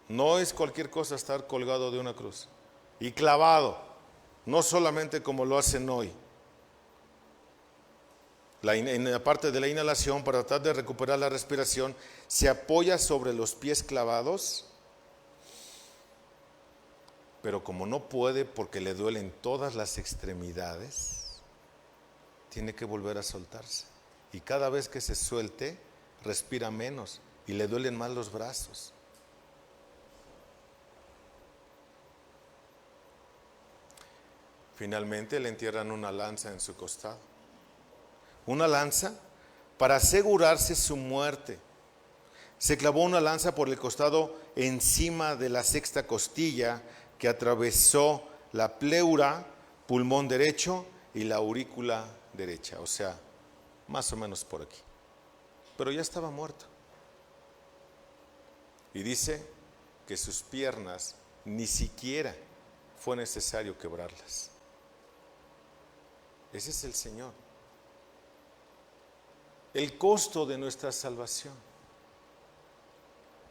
No es cualquier cosa estar colgado de una cruz y clavado, no solamente como lo hacen hoy. En la parte de la inhalación, para tratar de recuperar la respiración, se apoya sobre los pies clavados, pero como no puede porque le duelen todas las extremidades, tiene que volver a soltarse. Y cada vez que se suelte, respira menos y le duelen más los brazos. Finalmente le entierran una lanza en su costado. Una lanza para asegurarse su muerte. Se clavó una lanza por el costado encima de la sexta costilla que atravesó la pleura, pulmón derecho y la aurícula derecha, o sea, más o menos por aquí. Pero ya estaba muerto. Y dice que sus piernas ni siquiera fue necesario quebrarlas. Ese es el Señor. El costo de nuestra salvación.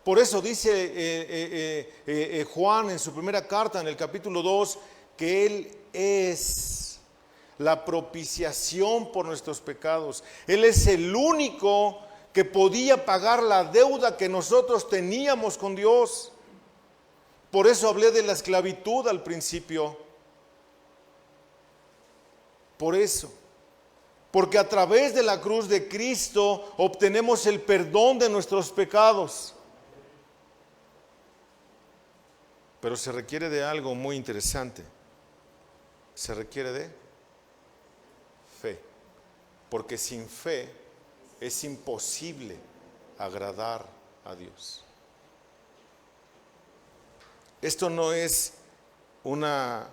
Por eso dice Juan en su primera carta, en el capítulo 2, que Él es la propiciación por nuestros pecados. Él es el único que podía pagar la deuda que nosotros teníamos con Dios. Por eso hablé de la esclavitud al principio. Por eso. Porque a través de la cruz de Cristo obtenemos el perdón de nuestros pecados. Pero se requiere de algo muy interesante. Se requiere de fe. Porque sin fe es imposible agradar a Dios. Esto no es una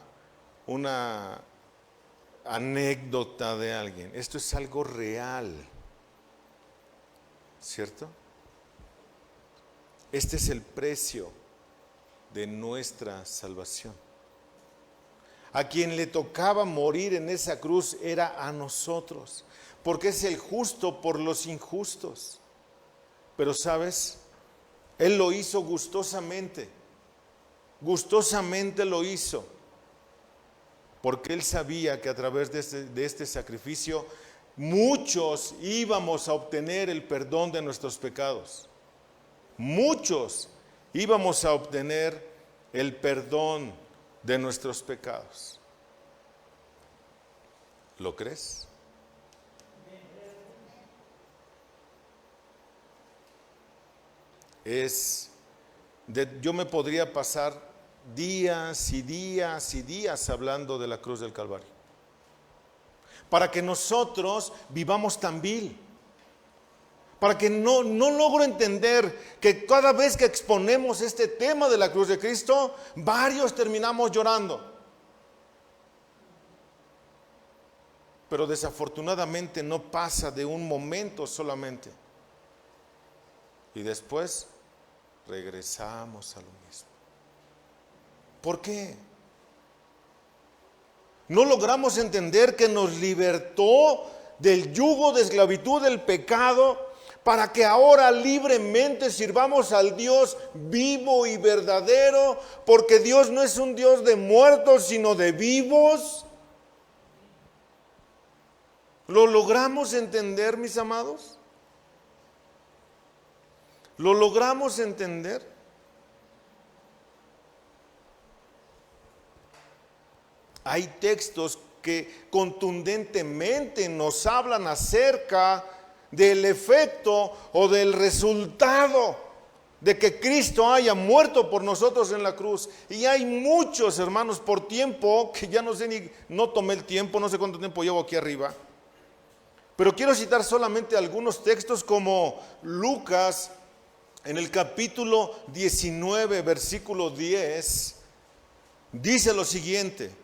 anécdota de alguien. Esto es algo real. ¿Cierto? Este es el precio de nuestra salvación. A quien le tocaba morir en esa cruz era a nosotros, porque es el justo por los injustos. Pero ¿sabes? Él lo hizo gustosamente. Gustosamente lo hizo. Porque Él sabía que a través de este sacrificio muchos íbamos a obtener el perdón de nuestros pecados. Muchos íbamos a obtener el perdón de nuestros pecados. ¿Lo crees? Yo me podría pasar días y días y días hablando de la cruz del Calvario, para que nosotros vivamos tan vil, para que no logro entender que cada vez que exponemos este tema de la cruz de Cristo, varios terminamos llorando. Pero desafortunadamente no pasa de un momento solamente. Y después regresamos a lo mismo. ¿Por qué? No logramos entender que nos libertó del yugo de esclavitud del pecado para que ahora libremente sirvamos al Dios vivo y verdadero, porque Dios no es un Dios de muertos, sino de vivos. ¿Lo logramos entender, mis amados? ¿Lo logramos entender? Hay textos que contundentemente nos hablan acerca del efecto o del resultado de que Cristo haya muerto por nosotros en la cruz. Y hay muchos, hermanos, por tiempo, que ya no sé no tomé el tiempo, no sé cuánto tiempo llevo aquí arriba. Pero quiero citar solamente algunos textos como Lucas, en el capítulo 19, versículo 10, dice lo siguiente.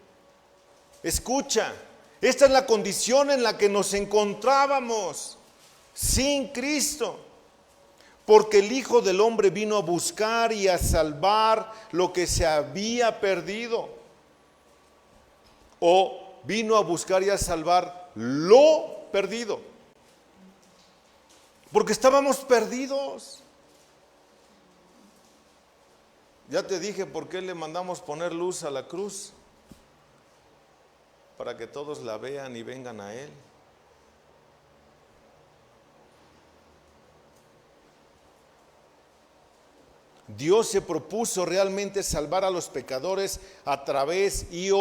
Escucha, esta es la condición en la que nos encontrábamos sin Cristo, porque el Hijo del Hombre vino a buscar y a salvar lo que se había perdido, o vino a buscar y a salvar lo perdido, porque estábamos perdidos. Ya te dije por qué le mandamos poner luz a la cruz, para que todos la vean y vengan a Él. Dios se propuso realmente salvar a los pecadores a través y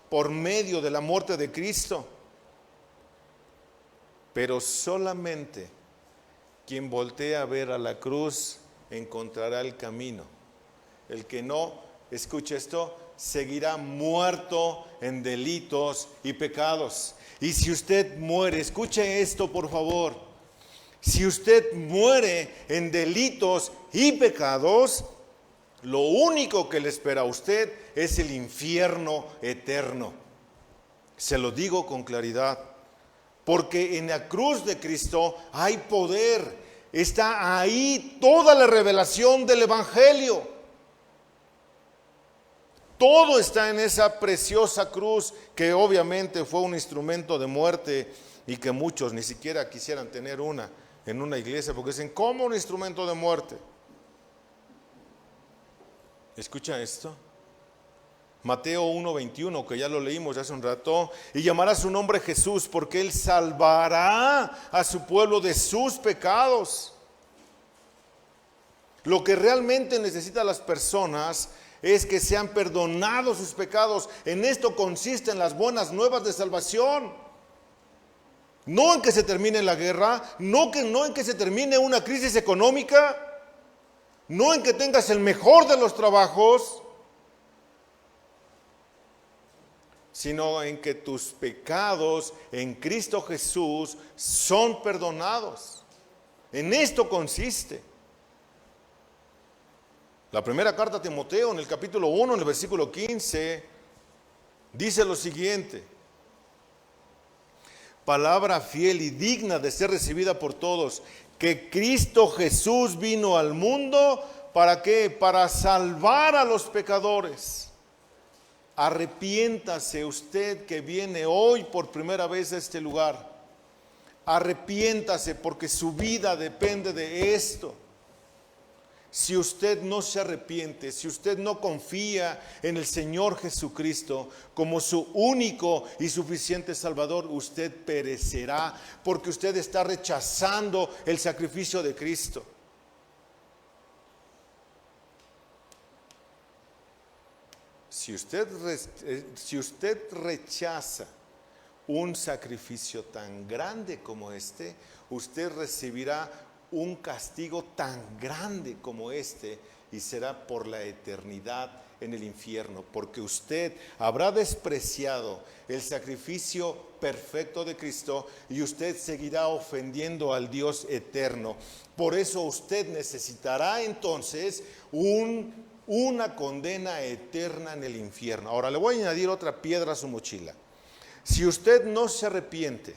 por medio de la muerte de Cristo. Pero solamente quien voltea a ver a la cruz encontrará el camino. El que no, escuche esto, seguirá muerto en delitos y pecados. Y si usted muere, escuche esto por favor, si usted muere en delitos y pecados, lo único que le espera a usted es el infierno eterno. Se lo digo con claridad, porque en la cruz de Cristo hay poder, está ahí toda la revelación del Evangelio. Todo está en esa preciosa cruz, que obviamente fue un instrumento de muerte y que muchos ni siquiera quisieran tener una en una iglesia, porque dicen, ¿cómo un instrumento de muerte? Escucha esto. Mateo 1:21, que ya lo leímos hace un rato, y llamará su nombre Jesús, porque Él salvará a su pueblo de sus pecados. Lo que realmente necesitan las personas es que sean perdonados sus pecados. En esto consisten las buenas nuevas de salvación. No en que se termine la guerra, no en que se termine una crisis económica, no en que tengas el mejor de los trabajos, sino en que tus pecados en Cristo Jesús son perdonados. En esto consiste. La primera carta a Timoteo, en el capítulo 1, en el versículo 15, dice lo siguiente: palabra fiel y digna de ser recibida por todos, que Cristo Jesús vino al mundo, ¿para qué? Para salvar a los pecadores. Arrepiéntase usted que viene hoy por primera vez a este lugar. Arrepiéntase porque su vida depende de esto. Si usted no se arrepiente, si usted no confía en el Señor Jesucristo como su único y suficiente Salvador, usted perecerá porque usted está rechazando el sacrificio de Cristo. Si usted rechaza un sacrificio tan grande como este, usted recibirá un castigo tan grande como este y será por la eternidad en el infierno, porque usted habrá despreciado el sacrificio perfecto de Cristo y usted seguirá ofendiendo al Dios eterno. Por eso usted necesitará entonces una condena eterna en el infierno. Ahora le voy a añadir otra piedra a su mochila. Si usted no se arrepiente,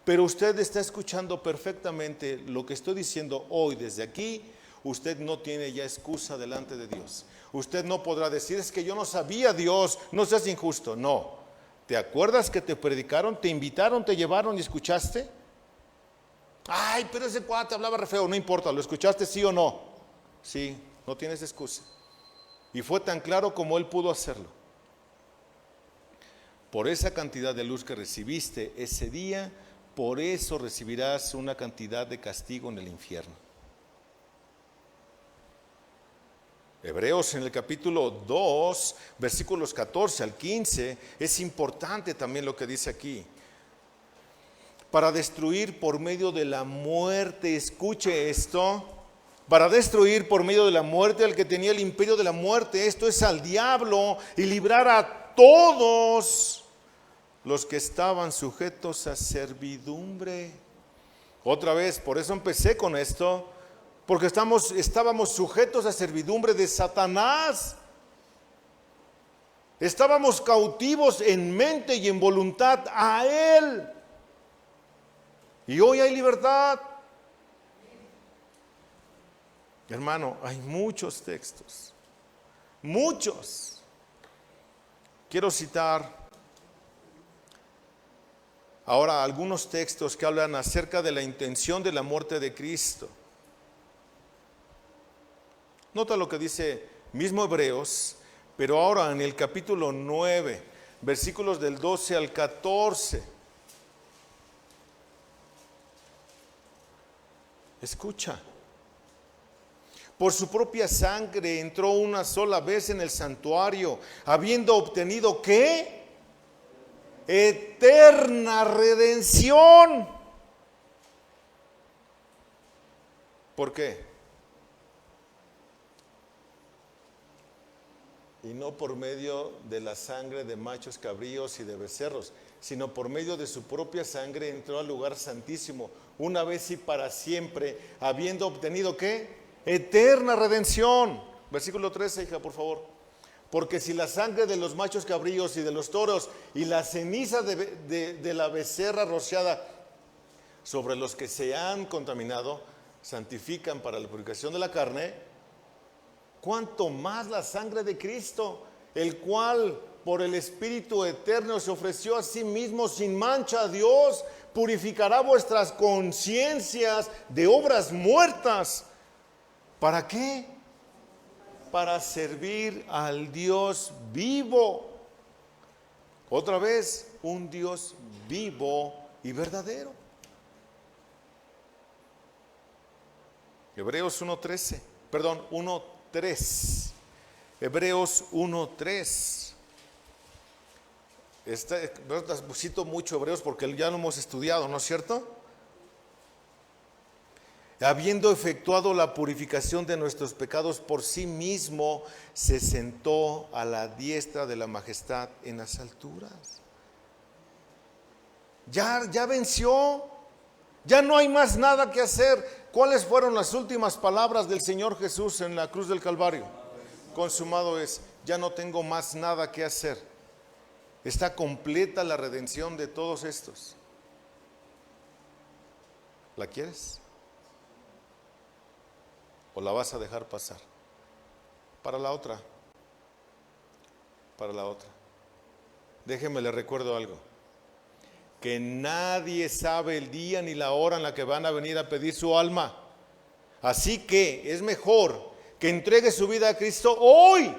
pero usted está escuchando perfectamente lo que estoy diciendo hoy desde aquí, usted no tiene ya excusa delante de Dios. Usted no podrá decir, es que yo no sabía, Dios, no seas injusto. No. ¿Te acuerdas que te predicaron, te invitaron, te llevaron y escuchaste? Ay, pero ese cuate hablaba re feo. No importa, ¿lo escuchaste sí o no? Sí, no tienes excusa. Y fue tan claro como él pudo hacerlo. Por esa cantidad de luz que recibiste ese día, por eso recibirás una cantidad de castigo en el infierno. Hebreos en el capítulo 2, versículos 14 al 15, es importante también lo que dice aquí. Para destruir por medio de la muerte, escuche esto, para destruir por medio de la muerte al que tenía el imperio de la muerte, esto es al diablo, y librar a todos los que estaban sujetos a servidumbre. Otra vez, por eso empecé con esto, porque estábamos sujetos a servidumbre de Satanás. Estábamos cautivos en mente y en voluntad a él. Y hoy hay libertad. Hermano, hay muchos textos, muchos. Quiero citar ahora algunos textos que hablan acerca de la intención de la muerte de Cristo. Nota lo que dice mismo Hebreos, pero ahora en el capítulo 9, versículos del 12 al 14. Escucha. Por su propia sangre entró una sola vez en el santuario, habiendo obtenido ¿qué? Eterna redención. ¿Por qué? Y no por medio de la sangre de machos cabríos y de becerros, sino por medio de su propia sangre entró al lugar santísimo, una vez y para siempre, habiendo obtenido ¿qué? Eterna redención. Versículo 13, hija, por favor. Porque si la sangre de los machos cabríos y de los toros y la ceniza de la becerra rociada sobre los que se han contaminado santifican para la purificación de la carne, cuánto más la sangre de Cristo, el cual por el Espíritu eterno se ofreció a sí mismo sin mancha a Dios, purificará vuestras conciencias de obras muertas. ¿Para qué? Para servir al Dios vivo. Otra vez, un Dios vivo y verdadero. Hebreos 1:13, perdón, 1:3. Hebreos 1:3. Cito mucho Hebreos porque ya lo hemos estudiado, ¿no es cierto? Habiendo efectuado la purificación de nuestros pecados por sí mismo, se sentó a la diestra de la majestad en las alturas. Ya venció, ya no hay más nada que hacer. ¿Cuáles fueron las últimas palabras del Señor Jesús en la cruz del Calvario? Consumado es, ya no tengo más nada que hacer. Está completa la redención de todos estos. ¿La quieres? ¿O la vas a dejar pasar? Para la otra. Para la otra. Déjeme le recuerdo algo. que nadie sabe el día ni la hora en la que van a venir a pedir su alma. Así que es mejor que entregue su vida a Cristo hoy,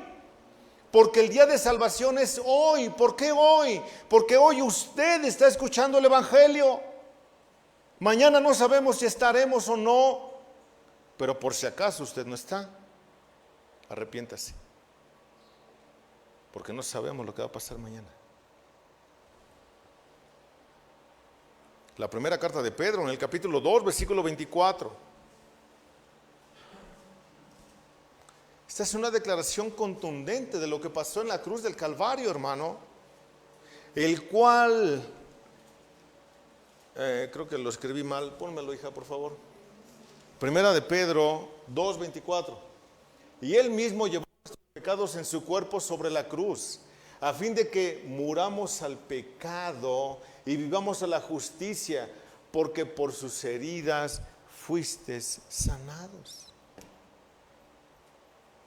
porque el día de salvación es hoy. ¿Por qué hoy? Porque hoy usted está escuchando el Evangelio. Mañana no sabemos si estaremos o no, pero por si acaso usted no está, arrepiéntase, porque no sabemos lo que va a pasar mañana. La primera carta de Pedro, en el capítulo 2, versículo 24. Esta es una declaración contundente de lo que pasó en la cruz del Calvario, hermano, el cual, creo que lo escribí mal, pónmelo, hija, por favor. Primera de Pedro 2, 24. Y él mismo llevó nuestros pecados en su cuerpo sobre la cruz, a fin de que muramos al pecado y vivamos a la justicia, porque por sus heridas fuisteis sanados.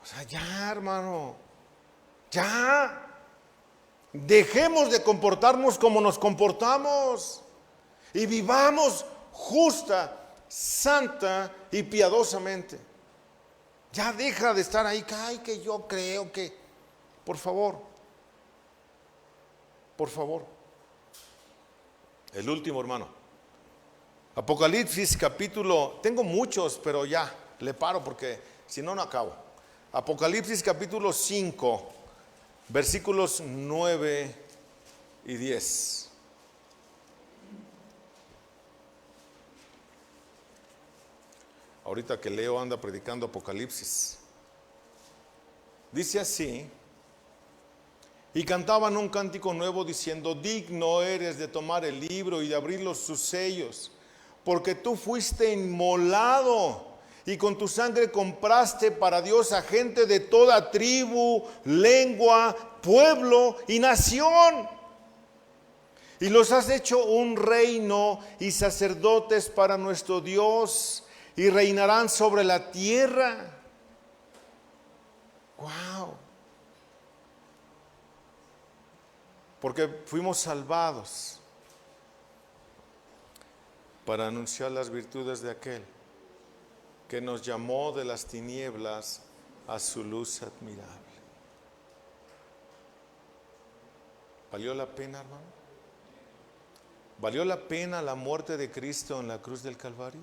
O sea, ya, hermano, ya. Dejemos de comportarnos como nos comportamos y vivamos justa, santa y piadosamente. Ya deja de estar ahí, ay, que yo creo que, por favor, por favor. El último, hermano. Apocalipsis capítulo, tengo muchos, pero ya, le paro porque si no, no acabo. Apocalipsis capítulo 5, versículos 9 y 10. Ahorita que Leo anda predicando Apocalipsis. Dice así: y cantaban un cántico nuevo diciendo: digno eres de tomar el libro y de abrir sus sellos, porque tú fuiste inmolado y con tu sangre compraste para Dios a gente de toda tribu, lengua, pueblo y nación. Y los has hecho un reino y sacerdotes para nuestro Dios, y reinarán sobre la tierra. Wow. Porque fuimos salvados para anunciar las virtudes de aquel que nos llamó de las tinieblas a su luz admirable. ¿Valió la pena, hermano? ¿Valió la pena la muerte de Cristo en la cruz del Calvario?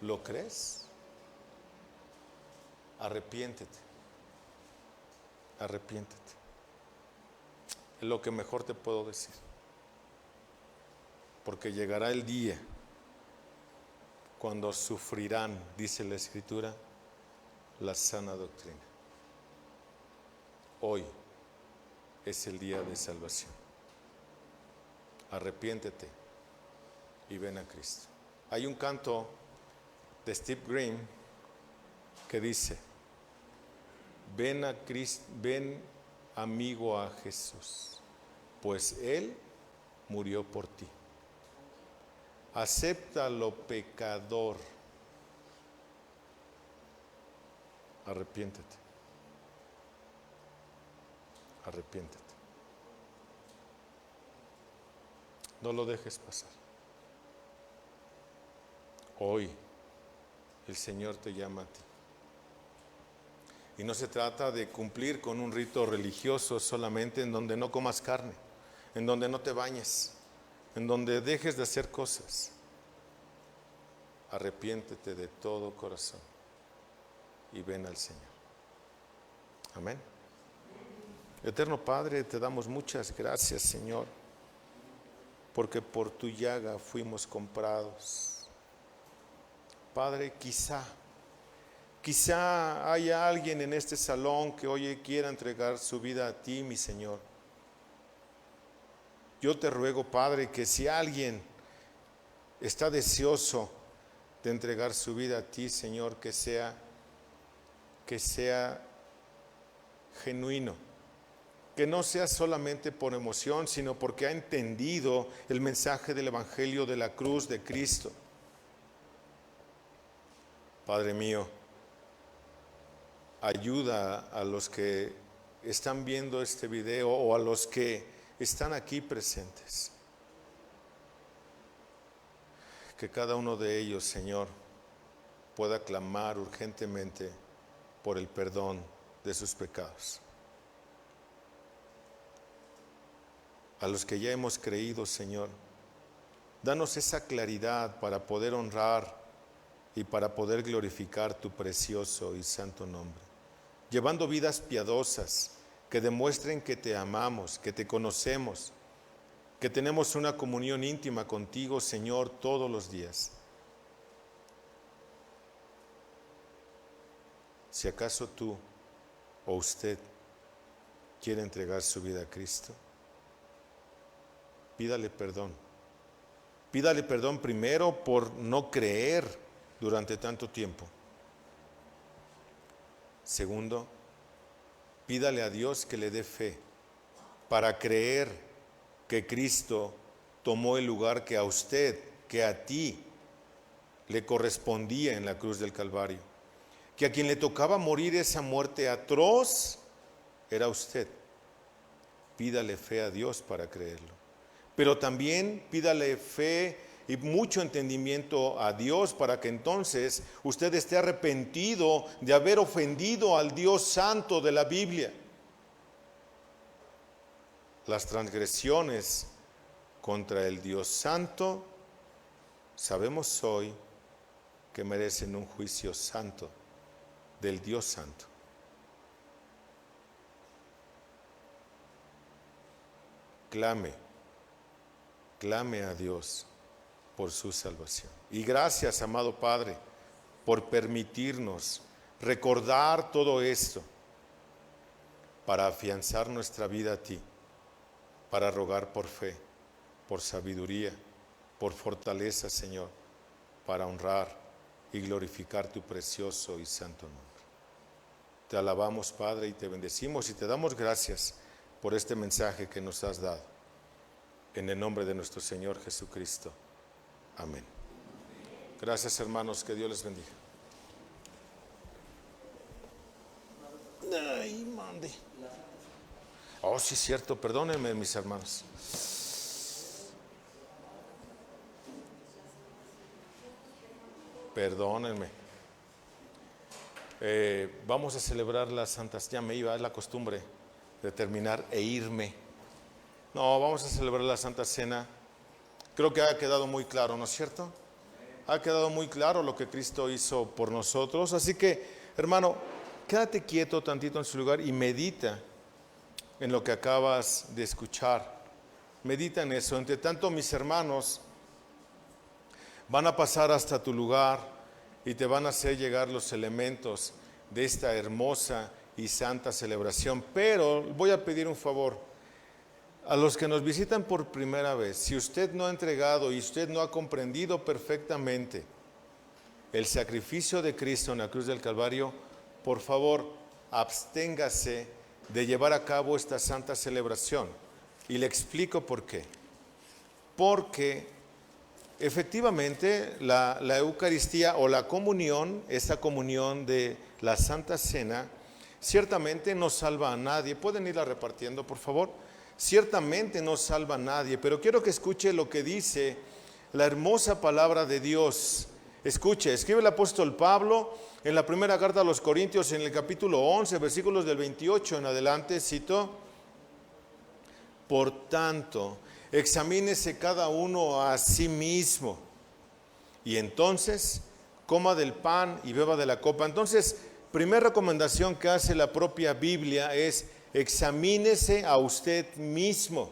¿Lo crees? Arrepiéntete. Arrepiéntete. Es lo que mejor te puedo decir. Porque llegará el día cuando sufrirán, dice la Escritura, la sana doctrina. Hoy es el día de salvación. Arrepiéntete y ven a Cristo. Hay un canto de Steve Green que dice: ven a Cristo, ven amigo a Jesús, pues Él murió por ti. Acéptalo, pecador. Arrepiéntete. Arrepiéntete. No lo dejes pasar. Hoy el Señor te llama a ti. Y no se trata de cumplir con un rito religioso solamente en donde no comas carne, en donde no te bañes, en donde dejes de hacer cosas. Arrepiéntete de todo corazón y ven al Señor. Amén. Eterno Padre, te damos muchas gracias, Señor, porque por tu llaga fuimos comprados. Padre, quizá haya alguien en este salón que hoy quiera entregar su vida a ti, mi Señor. Yo te ruego, Padre, que si alguien está deseoso de entregar su vida a ti, Señor, que sea genuino, que no sea solamente por emoción, sino porque ha entendido el mensaje del Evangelio de la cruz de Cristo. Padre mío, ayuda a los que están viendo este video o a los que están aquí presentes que cada uno de ellos, Señor, pueda clamar urgentemente por el perdón de sus pecados. A los que ya hemos creído, Señor, danos esa claridad para poder honrar y para poder glorificar tu precioso y santo nombre, llevando vidas piadosas que demuestren que te amamos, que te conocemos, que tenemos una comunión íntima contigo, Señor, todos los días. Si acaso tú o usted quiere entregar su vida a Cristo, pídale perdón. Pídale perdón primero por no creer durante tanto tiempo. Segundo, pídale a Dios que le dé fe para creer que Cristo tomó el lugar que a usted, que a ti le correspondía en la cruz del Calvario. Que a quien le tocaba morir esa muerte atroz era usted. Pídale fe a Dios para creerlo. Pero también pídale fe y mucho entendimiento a Dios para que entonces usted esté arrepentido de haber ofendido al Dios santo de la Biblia. Las transgresiones contra el Dios santo, sabemos hoy que merecen un juicio santo del Dios santo. Clame a Dios por su salvación. Y gracias, amado Padre, por permitirnos recordar todo esto para afianzar nuestra vida a ti, para rogar por fe, por sabiduría, por fortaleza, Señor, para honrar y glorificar tu precioso y santo nombre. Te alabamos, Padre, y te bendecimos y te damos gracias por este mensaje que nos has dado. En el nombre de nuestro Señor Jesucristo. Amén. Gracias, hermanos, que Dios les bendiga. Ay, mande. Oh, sí es cierto, perdónenme, mis hermanos. Perdónenme. Vamos a celebrar las santas, ya me iba, es la costumbre de terminar e irme. No, vamos a celebrar la Santa Cena. Creo que ha quedado muy claro, ¿no es cierto? Ha quedado muy claro lo que Cristo hizo por nosotros. Así que, hermano, quédate quieto tantito en su lugar y medita en lo que acabas de escuchar. Medita en eso. Entre tanto, mis hermanos van a pasar hasta tu lugar y te van a hacer llegar los elementos de esta hermosa y santa celebración. Pero voy a pedir un favor. A los que nos visitan por primera vez, si usted no ha entregado y usted no ha comprendido perfectamente el sacrificio de Cristo en la cruz del Calvario, por favor, absténgase de llevar a cabo esta santa celebración. Y le explico por qué. Porque efectivamente la Eucaristía o la comunión, esta comunión de la Santa Cena, ciertamente no salva a nadie. ¿Pueden irla repartiendo, por favor? Ciertamente no salva a nadie, pero quiero que escuche lo que dice la hermosa palabra de Dios. Escuche, escribe el apóstol Pablo en la primera carta a los Corintios, en el capítulo 11, versículos del 28 en adelante, cito: por tanto, examínese cada uno a sí mismo, y entonces coma del pan y beba de la copa. Entonces, primera recomendación que hace la propia Biblia es: examínese a usted mismo.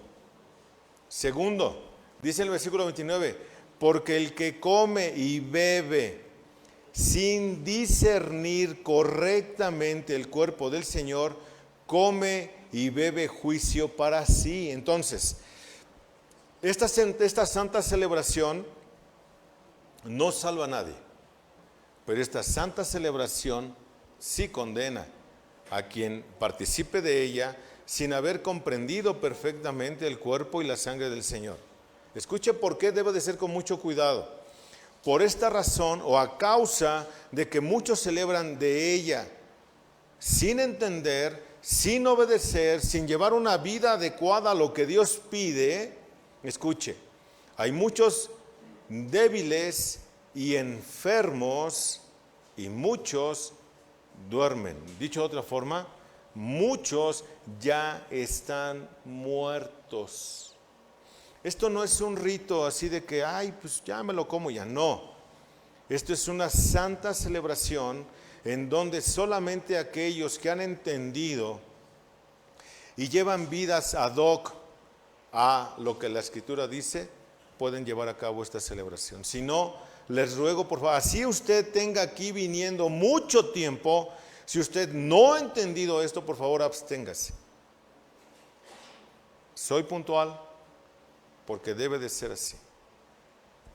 Segundo, dice el versículo 29, porque el que come y bebe sin discernir correctamente el cuerpo del Señor, come y bebe juicio para sí. Entonces, esta santa celebración no salva a nadie, pero esta santa celebración sí condena a quien participe de ella sin haber comprendido perfectamente el cuerpo y la sangre del Señor. Escuche por qué debe de ser con mucho cuidado. Por esta razón, o a causa de que muchos celebran de ella sin entender, sin obedecer, sin llevar una vida adecuada a lo que Dios pide. Escuche, hay muchos débiles y enfermos, y muchos duermen. Dicho de otra forma, muchos ya están muertos. Esto no es un rito así de que, ay, pues ya me lo como, ya no. Esto es una santa celebración en donde solamente aquellos que han entendido y llevan vidas ad hoc a lo que la Escritura dice, pueden llevar a cabo esta celebración. Si no, les ruego por favor, así usted tenga aquí viniendo mucho tiempo, si usted no ha entendido esto, por favor absténgase. Soy puntual porque debe de ser así.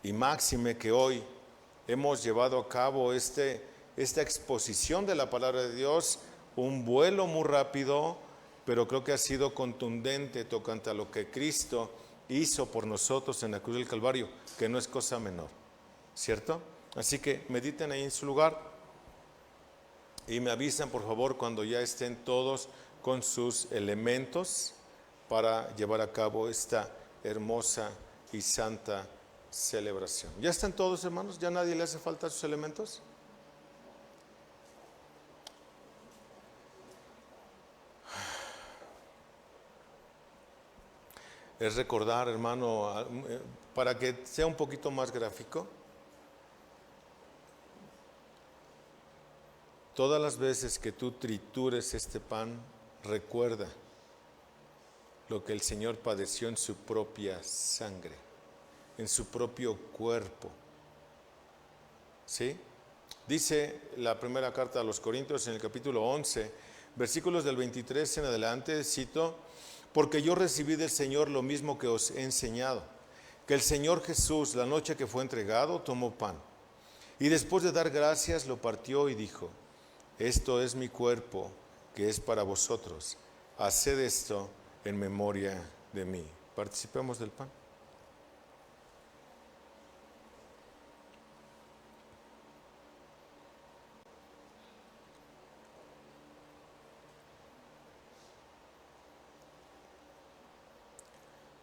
Y máxime que hoy hemos llevado a cabo esta exposición de la palabra de Dios, un vuelo muy rápido, pero creo que ha sido contundente tocante a lo que Cristo hizo por nosotros en la cruz del Calvario, que no es cosa menor, ¿cierto? Así que mediten ahí en su lugar y me avisan por favor cuando ya estén todos con sus elementos para llevar a cabo esta hermosa y santa celebración. ¿Ya están todos, hermanos? ¿Ya nadie le hace falta sus elementos? Es recordar, hermano, para que sea un poquito más gráfico, todas las veces que tú tritures este pan, recuerda lo que el Señor padeció en su propia sangre, en su propio cuerpo. ¿Sí? Dice la primera carta a los Corintios en el capítulo 11, versículos del 23 en adelante, cito: porque yo recibí del Señor lo mismo que os he enseñado, que el Señor Jesús, la noche que fue entregado, tomó pan, y después de dar gracias lo partió y dijo: esto es mi cuerpo, que es para vosotros, haced esto en memoria de mí. Participemos del pan.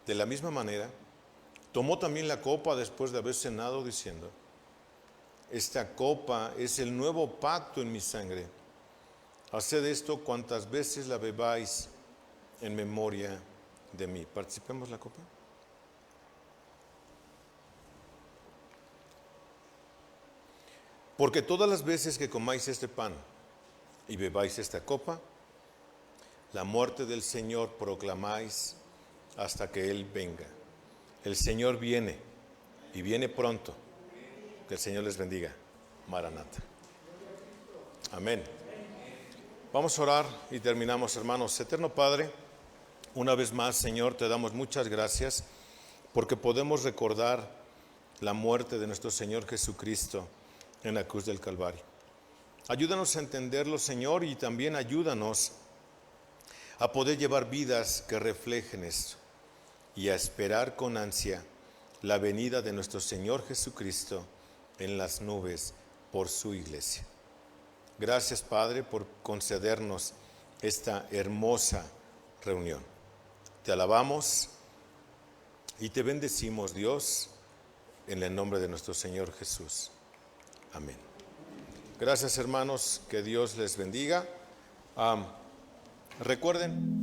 De la misma manera, tomó también la copa después de haber cenado, diciendo: esta copa es el nuevo pacto en mi sangre. Haced esto cuantas veces la bebáis en memoria de mí. Participemos la copa. Porque todas las veces que comáis este pan y bebáis esta copa, la muerte del Señor proclamáis hasta que Él venga. El Señor viene y viene pronto. Que el Señor les bendiga. Maranata. Amén. Vamos a orar y terminamos, hermanos. Eterno Padre, una vez más, Señor, te damos muchas gracias porque podemos recordar la muerte de nuestro Señor Jesucristo en la cruz del Calvario. Ayúdanos a entenderlo, Señor, y también ayúdanos a poder llevar vidas que reflejen esto y a esperar con ansia la venida de nuestro Señor Jesucristo en las nubes por su iglesia. Gracias, Padre, por concedernos esta hermosa reunión. Te alabamos y te bendecimos, Dios, en el nombre de nuestro Señor Jesús. Amén. Gracias, hermanos, que Dios les bendiga. Recuerden